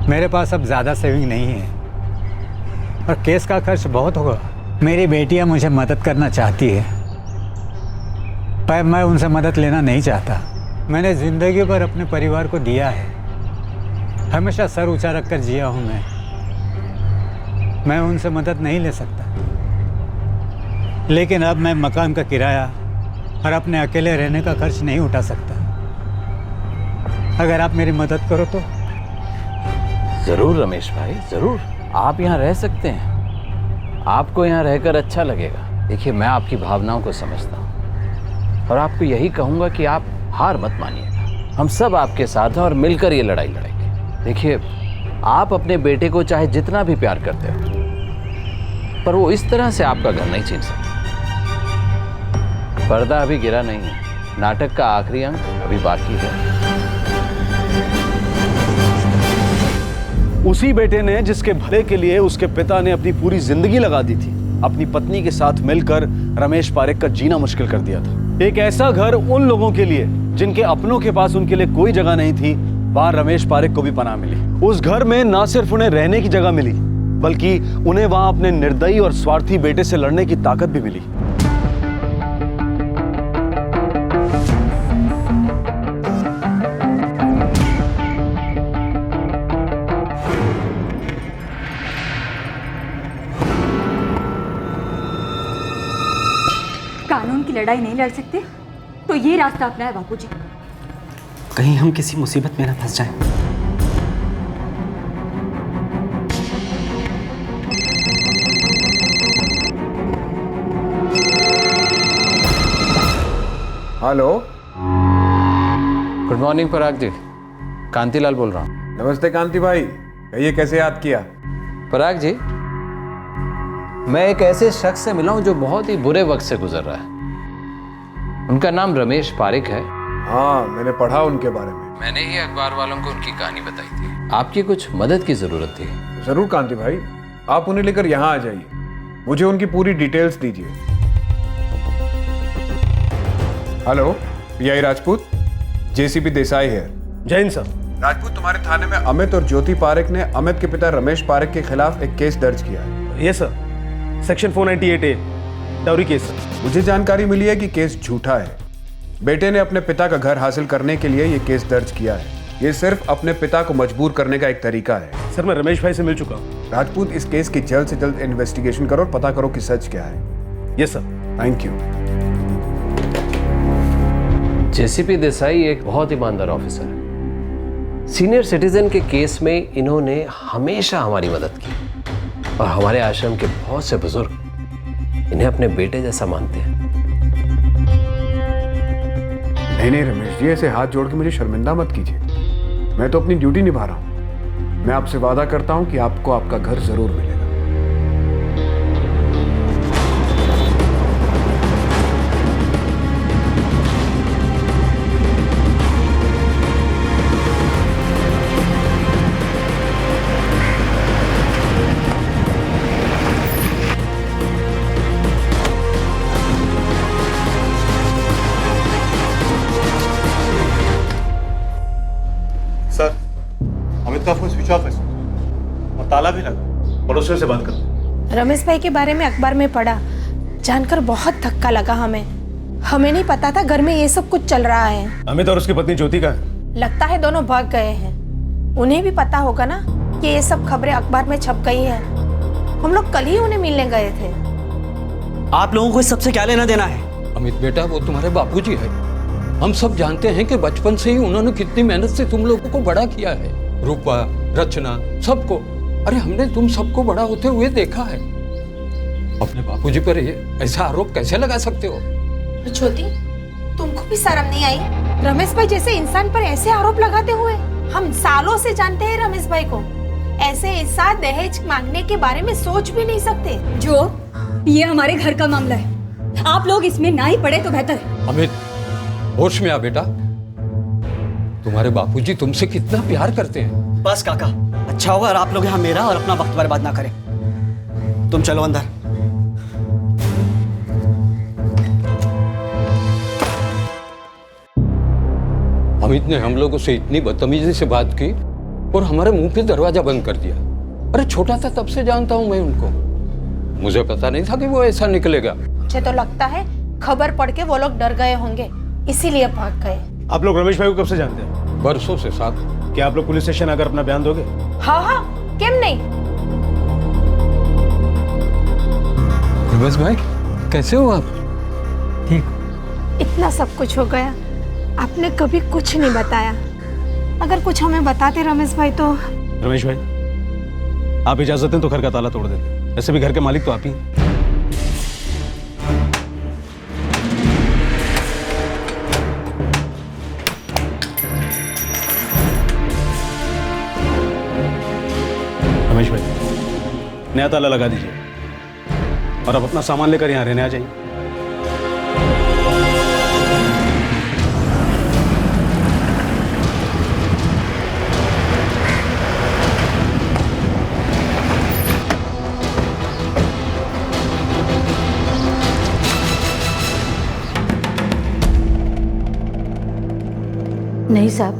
मेरे पास अब ज़्यादा सेविंग नहीं है और केस का खर्च बहुत होगा। मेरी बेटियाँ मुझे मदद करना चाहती है, पर मैं उनसे मदद लेना नहीं चाहता। मैंने ज़िंदगी भर अपने परिवार को दिया है, हमेशा सर ऊंचा रखकर जिया हूँ मैं उनसे मदद नहीं ले सकता। लेकिन अब मैं मकान का किराया और अपने अकेले रहने का खर्च नहीं उठा सकता। अगर आप मेरी मदद करो तो। ज़रूर रमेश भाई, ज़रूर। आप यहाँ रह सकते हैं, आपको यहाँ रहकर अच्छा लगेगा। देखिए, मैं आपकी भावनाओं को समझता हूँ और आपको यही कहूँगा कि आप हार मत मानिएगा। हम सब आपके साथ हैं और मिलकर ये लड़ाई लड़ेंगे। देखिए, आप अपने बेटे को चाहे जितना भी प्यार करते हो, पर वो इस तरह से आपका घर नहीं छीन सकता। पर्दा अभी गिरा नहीं है, नाटक का आखिरी अंक अभी बाकी है। उसी बेटे ने जिसके भले के लिए उसके पिता ने अपनी पूरी जिंदगी लगा दी थी, अपनी पत्नी के साथ मिलकर रमेश पारेख का जीना मुश्किल कर दिया था। एक ऐसा घर उन लोगों के लिए जिनके अपनों के पास उनके लिए कोई जगह नहीं थी, वहां रमेश पारेख को भी पनाह मिली। उस घर में ना सिर्फ उन्हें रहने की जगह मिली, बल्कि उन्हें वहां अपने निर्दयी और स्वार्थी बेटे से लड़ने की ताकत भी मिली। कानून की लड़ाई नहीं लड़ सकते तो ये रास्ता अपनाया बापूजी। कहीं हम किसी मुसीबत में ना फंस जाएं। हेलो, गुड मॉर्निंग पराग जी, कांतिलाल बोल रहा हूँ। नमस्ते कांति भाई, कहिए कैसे याद किया? पराग जी, मैं एक ऐसे शख्स से मिला हूं जो बहुत ही बुरे वक्त से गुजर रहा है। उनका नाम रमेश पारिक है। हाँ, मैंने पढ़ा उनके बारे में। मैंने ही अखबार वालों को उनकी कहानी बताई थी। आपकी कुछ मदद की जरूरत थी। जरूर कांति भाई, आप उन्हें लेकर यहाँ आ जाइए, मुझे उनकी पूरी डिटेल्स दीजिए। Hello, PI Rajput, JCP Desai है। जय हिंद सर। राजपूत, तुम्हारे थाने में अमित और ज्योति पारिक ने अमित के पिता रमेश पारिक के खिलाफ एक केस दर्ज किया है। ये sir, section 498A dowry case. मुझे जानकारी मिली है कि केस झूठा है। बेटे ने अपने पिता का घर हासिल करने के लिए ये केस दर्ज किया है। ये सिर्फ अपने पिता को मजबूर करने का एक तरीका है। सर, मैं रमेश भाई से मिल चुका हूँ। राजपूत, इस केस की जल्द से जल्द इन्वेस्टिगेशन करो और पता करो कि सच क्या है। Yes sir. Thank you. JCP Desai एक बहुत ईमानदार ऑफिसर है। सीनियर सिटीजन के केस में इन्होंने हमेशा हमारी मदद की और हमारे आश्रम के बहुत से बुजुर्ग इन्हें अपने बेटे जैसा मानते हैं। नहीं रमेश जी, ऐसे हाथ जोड़ के मुझे शर्मिंदा मत कीजिए। मैं तो अपनी ड्यूटी निभा रहा हूँ। मैं आपसे वादा करता हूँ कि आपको आपका घर जरूर मिलेगा। सर, अमित का फोन स्विच ऑफ है और ताला भी लगा। पड़ोसियों से बात कर। रमेश भाई के बारे में अखबार में पढ़ा, जानकर बहुत धक्का लगा हमें। हमें नहीं पता था घर में ये सब कुछ चल रहा है। अमित और उसकी पत्नी ज्योति का है। लगता है दोनों भाग गए हैं। उन्हें भी पता होगा ना कि ये सब खबरें अखबार में छप गई हैं। हम लोग कल ही उन्हें मिलने गए थे। आप लोगों को इस सबसे क्या लेना देना है? अमित बेटा, वो तुम्हारे बापूजी है। हम सब जानते हैं कि बचपन से ही उन्होंने कितनी मेहनत से तुम लोगों को बड़ा किया है। रूपा, रचना, सबको। अरे हमने तुम सबको बड़ा होते हुए देखा है। अपने बापूजी पर ये ऐसा आरोप कैसे लगा सकते हो? ज्योति, तुमको भी शर्म नहीं आई? रमेश भाई जैसे इंसान पर ऐसे आरोप लगाते हुए? हम सालों से जानते हैं रमेश भाई को। ऐसे इंसान दहेज मांगने के बारे में सोच भी नहीं सकते। जो ये हमारे घर का मामला है, आप लोग इसमें ना ही पड़े तो बेहतर है। अमित, होश में आ बेटा। तुम्हारे बापूजी तुमसे कितना प्यार करते हैं। बस काका, अच्छा होगा और आप लोग यहाँ मेरा और अपना वक्त बर्बाद ना करें। तुम चलो अंदर। अमित ने हम लोगों से इतनी बदतमीजी से बात की और हमारे मुंह पे दरवाजा बंद कर दिया। अरे छोटा था तब से जानता हूं मैं उनको। मुझे पता नहीं था कि वो ऐसा निकलेगा। मुझे तो लगता है खबर पढ़ के वो लोग डर गए होंगे, इसीलिए भाग गए। आप लोग रमेश भाई को कब से जानते हैं? बरसों से साथ। क्या आप लोग पुलिस स्टेशन आकर अपना बयान दोगे? हाँ हाँ, क्यों नहीं। बस भाई, कैसे हो आप? ठीक। इतना सब कुछ हो गया, आपने कभी कुछ नहीं बताया। अगर कुछ हमें बताते रमेश भाई तो। रमेश भाई, आप इजाजत दें तो घर का ताला तोड़ देते। ऐसे भी घर के मालिक तो आप ही हैं। रमेश भाई, नया ताला लगा दीजिए और अब अपना सामान लेकर यहाँ रहने आ जाइए। नहीं साहब,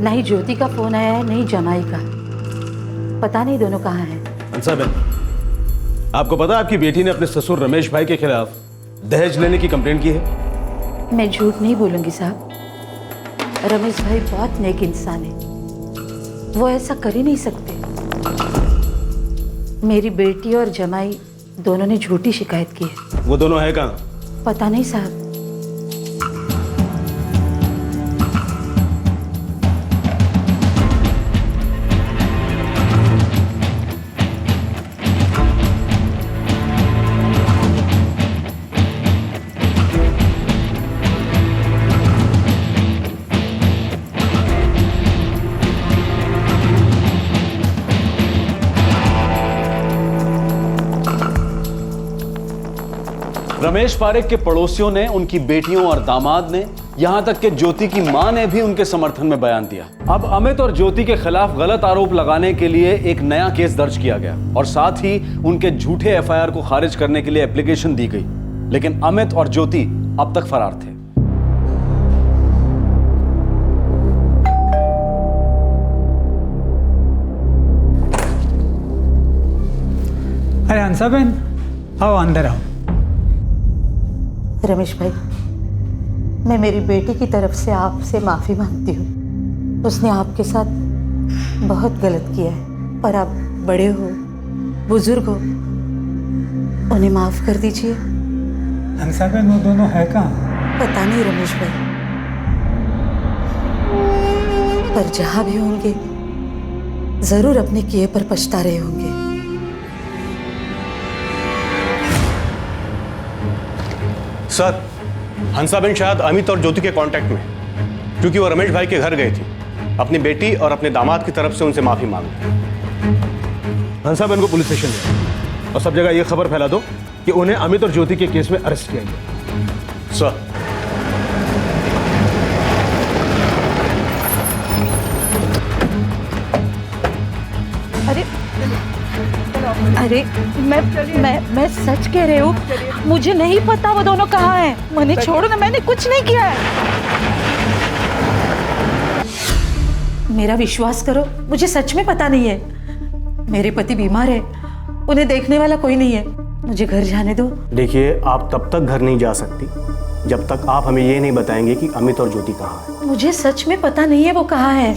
ना ही ज्योति का फोन आया है, नहीं जमाई का। पता नहीं दोनों कहाँ हैं। हंसा बहन, आपको पता है आपकी बेटी ने अपने ससुर रमेश भाई के खिलाफ दहेज लेने की कंप्लेंट की है? मैं झूठ नहीं बोलूंगी साहब। रमेश भाई बहुत नेक इंसान है, वो ऐसा कर ही नहीं सकते। मेरी बेटी और जमाई दोनों ने झूठी शिकायत की है। वो दोनों है कहाँ? पता नहीं साहब। रमेश पारेख के पड़ोसियों ने, उनकी बेटियों और दामाद ने, यहां तक कि ज्योति की मां ने भी उनके समर्थन में बयान दिया। अब अमित और ज्योति के खिलाफ गलत आरोप लगाने के लिए एक नया केस दर्ज किया गया और साथ ही उनके झूठे एफआईआर को खारिज करने के लिए एप्लीकेशन दी गई। लेकिन अमित और ज्योति अब तक फरार थे। अरे हंसा बहन, आओ अंदर आओ। रमेश भाई, मैं मेरी बेटी की तरफ से आपसे माफ़ी मांगती हूँ। उसने आपके साथ बहुत गलत किया है, पर आप बड़े हो, बुजुर्ग हो, उन्हें माफ़ कर दीजिए। हंसा बहन, वो दोनों है कहाँ? पता नहीं रमेश भाई, पर जहाँ भी होंगे ज़रूर अपने किए पर पछता रहे होंगे। सर, हंसाबेन शायद अमित और ज्योति के कांटेक्ट में, क्योंकि वो रमेश भाई के घर गई थी अपनी बेटी और अपने दामाद की तरफ से उनसे माफी मांगने। हंसाबेन को पुलिस स्टेशन ले और सब जगह ये खबर फैला दो कि उन्हें अमित और ज्योति के केस में अरेस्ट किया गया। सर। अरे मैं सच कह रही हूँ, मुझे नहीं पता वो दोनों कहाँ हैं। मैंने छोड़ो ना, मैंने कुछ नहीं किया है। मेरा विश्वास करो, मुझे सच में पता नहीं है। मेरे पति बीमार है, उन्हें देखने वाला कोई नहीं है। मुझे घर जाने दो। देखिए, आप तब तक घर नहीं जा सकती जब तक आप हमें ये नहीं बताएंगे कि अमित और ज्योति कहाँ है। मुझे सच में पता नहीं है वो कहाँ है।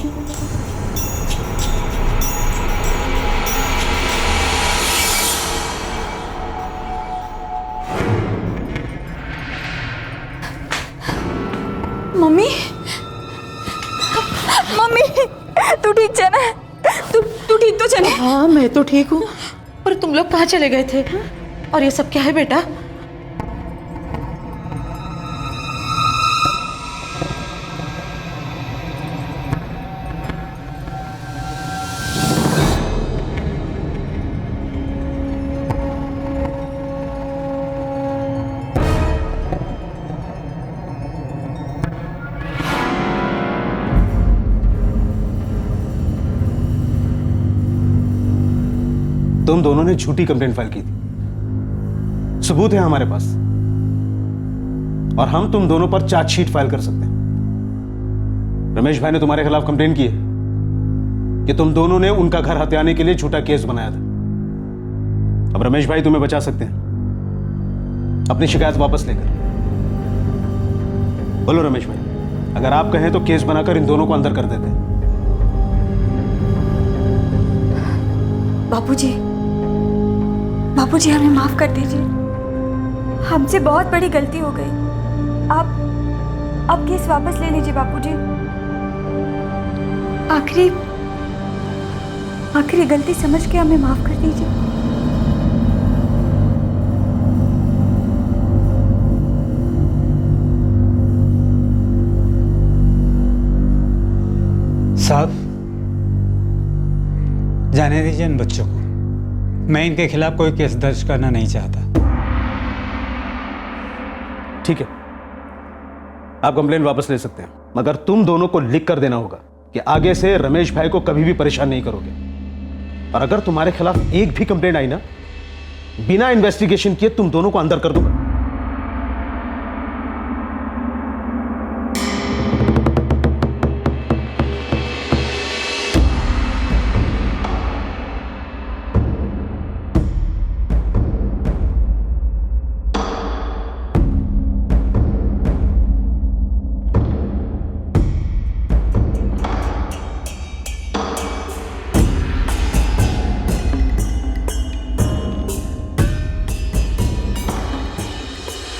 मम्मी, मम्मी, तू ठीक है ना? तू ठीक तो चले? हाँ, मैं तो ठीक हूँ, पर तुम लोग कहाँ चले गए थे? और ये सब क्या है बेटा? तुम दोनों ने झूठी कंप्लेंट फाइल की थी, सबूत है हमारे पास, और हम तुम दोनों पर चार्जशीट फाइल कर सकते हैं। रमेश भाई ने तुम्हारे खिलाफ कंप्लेंट की है कि तुम दोनों ने उनका घर हथियाने के लिए झूठा केस बनाया था। अब रमेश भाई तुम्हें बचा सकते हैं अपनी शिकायत वापस लेकर। बोलो रमेश भाई, अगर आप कहें तो केस बनाकर इन दोनों को अंदर कर देते हैं। बापूजी, हमें माफ कर दीजिए। हमसे बहुत बड़ी गलती हो गई। आप केस वापस ले लीजिए बापूजी। आखिरी गलती समझ के हमें माफ कर दीजिए। साहब, जाने दीजिए इन बच्चों को। मैं इनके खिलाफ कोई केस दर्ज करना नहीं चाहता। ठीक है, आप कंप्लेंट वापस ले सकते हैं, मगर तुम दोनों को लिख कर देना होगा कि आगे से रमेश भाई को कभी भी परेशान नहीं करोगे। और अगर तुम्हारे खिलाफ एक भी कंप्लेंट आई ना, बिना इन्वेस्टिगेशन किए तुम दोनों को अंदर कर दूंगा।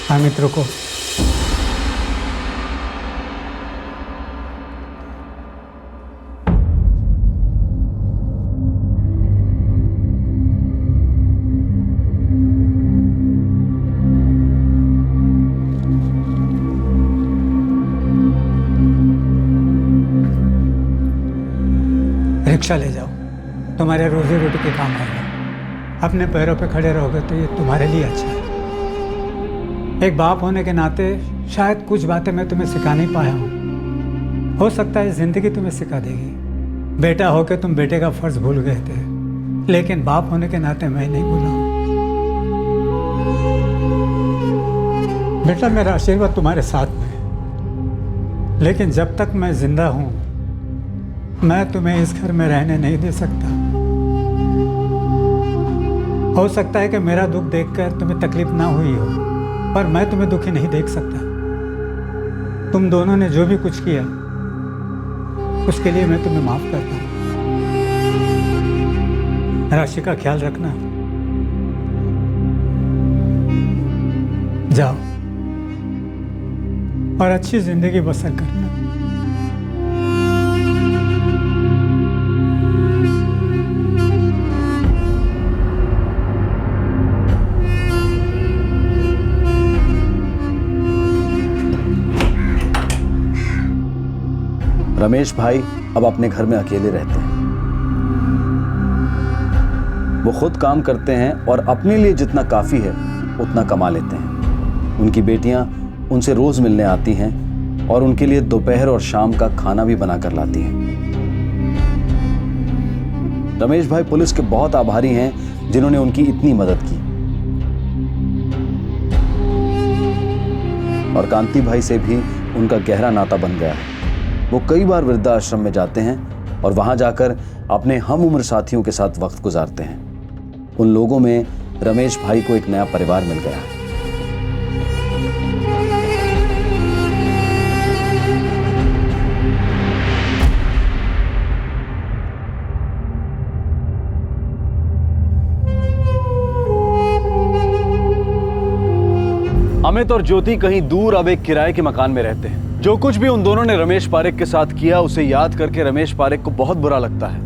हाँ मित्रों को रिक्शा ले जाओ, तुम्हारे रोजी रोटी के काम आएगा। अपने पैरों पे खड़े रहोगे तो ये तुम्हारे लिए अच्छा है। एक बाप होने के नाते शायद कुछ बातें मैं तुम्हें सिखा नहीं पाया हूँ। हो सकता है जिंदगी तुम्हें सिखा देगी। बेटा होकर तुम बेटे का फर्ज भूल गए थे, लेकिन बाप होने के नाते मैं नहीं भूला हूँ। बेटा, मेरा आशीर्वाद तुम्हारे साथ में है, लेकिन जब तक मैं जिंदा हूँ मैं तुम्हें इस घर में रहने नहीं दे सकता। हो सकता है कि मेरा दुख देखकर तुम्हें तकलीफ ना हुई हो, पर मैं तुम्हें दुखी नहीं देख सकता। तुम दोनों ने जो भी कुछ किया उसके लिए मैं तुम्हें माफ करता हूँ। राशि का ख्याल रखना। जाओ और अच्छी जिंदगी बसर करना। रमेश भाई अब अपने घर में अकेले रहते हैं। वो खुद काम करते हैं और अपने लिए जितना काफी है उतना कमा लेते हैं। उनकी बेटियां उनसे रोज मिलने आती हैं और उनके लिए दोपहर और शाम का खाना भी बनाकर लाती हैं। रमेश भाई पुलिस के बहुत आभारी हैं जिन्होंने उनकी इतनी मदद की। और कांति भाई से भी उनका गहरा नाता बन गया है। वो कई बार वृद्धाश्रम में जाते हैं और वहां जाकर अपने हम उम्र साथियों के साथ वक्त गुजारते हैं। उन लोगों में रमेश भाई को एक नया परिवार मिल गया है। अमित और ज्योति कहीं दूर अब एक किराए के मकान में रहते हैं। जो कुछ भी उन दोनों ने रमेश पारेख के साथ किया उसे याद करके रमेश पारेख को बहुत बुरा लगता है,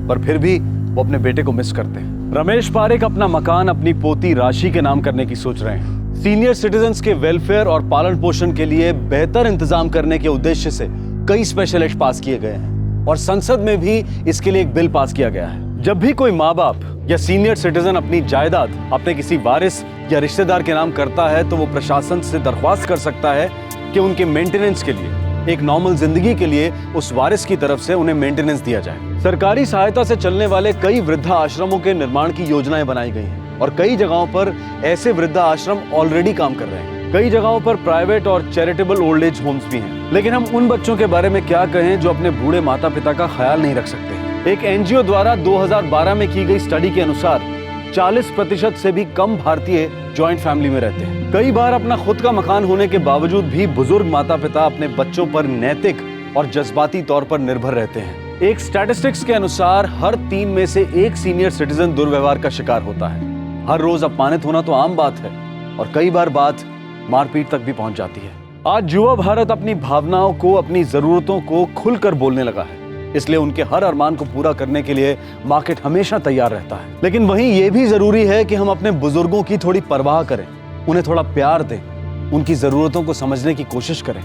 पर फिर भी वो अपने बेटे को मिस करते हैं। रमेश पारेख अपना मकान अपनी पोती राशि के नाम करने की सोच रहे हैं। सीनियर सिटीजन्स के वेलफेयर और पालन पोषण के लिए बेहतर इंतजाम करने के उद्देश्य से कई स्पेशल एक्ट पास किए गए हैं और संसद में भी इसके लिए एक बिल पास किया गया है। जब भी कोई माँ बाप या सीनियर सिटीजन अपनी जायदाद अपने किसी वारिस या रिश्तेदार के नाम करता है तो वो प्रशासन से दरख्वास्त कर सकता है कि उनके मेंटेनेंस के लिए, एक नॉर्मल जिंदगी के लिए उस वारिस की तरफ से उन्हें मेंटेनेंस दिया जाए। सरकारी सहायता से चलने वाले कई वृद्धा आश्रमों के निर्माण की योजनाएं बनाई गई हैं और कई जगहों पर ऐसे वृद्धा आश्रम ऑलरेडी काम कर रहे हैं। कई जगहों पर प्राइवेट और चैरिटेबल ओल्ड एज होम्स भी हैं। लेकिन हम उन बच्चों के बारे में क्या कहें जो अपने बूढ़े माता पिता का ख्याल नहीं रख सकते। एक एनजीओ द्वारा 2012 में की गई स्टडी के अनुसार 40% से भी कम भारतीय जॉइंट फैमिली में रहते हैं। कई बार अपना खुद का मकान होने के बावजूद भी बुजुर्ग माता पिता अपने बच्चों पर नैतिक और जज्बाती तौर पर निर्भर रहते हैं। एक स्टैटिस्टिक्स के अनुसार हर 3 में से 1 सीनियर सिटीजन दुर्व्यवहार का शिकार होता है। हर रोज अपमानित होना तो आम बात है और कई बार बात मारपीट तक भी पहुंच जाती है। आज युवा भारत अपनी भावनाओं को, अपनी जरूरतों को खुलकर बोलने लगा है, इसलिए उनके हर अरमान को पूरा करने के लिए मार्केट हमेशा तैयार रहता है। लेकिन वहीं ये भी जरूरी है कि हम अपने बुजुर्गों की थोड़ी परवाह करें, उन्हें थोड़ा प्यार दें, उनकी जरूरतों को समझने की कोशिश करें।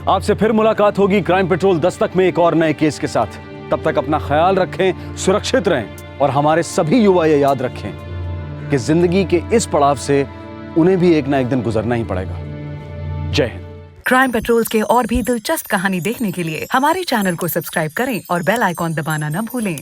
आपसे फिर मुलाकात होगी क्राइम पेट्रोल दस्तक में एक और नए केस के साथ। तब तक अपना ख्याल रखें, सुरक्षित रहें और हमारे सभी युवा ये याद रखें कि जिंदगी के इस पड़ाव से उन्हें भी एक ना एक दिन गुजरना ही पड़ेगा। जय हिंद। क्राइम पेट्रोल्स के और भी दिलचस्प कहानी देखने के लिए हमारे चैनल को सब्सक्राइब करें और बेल आइकॉन दबाना न भूलें।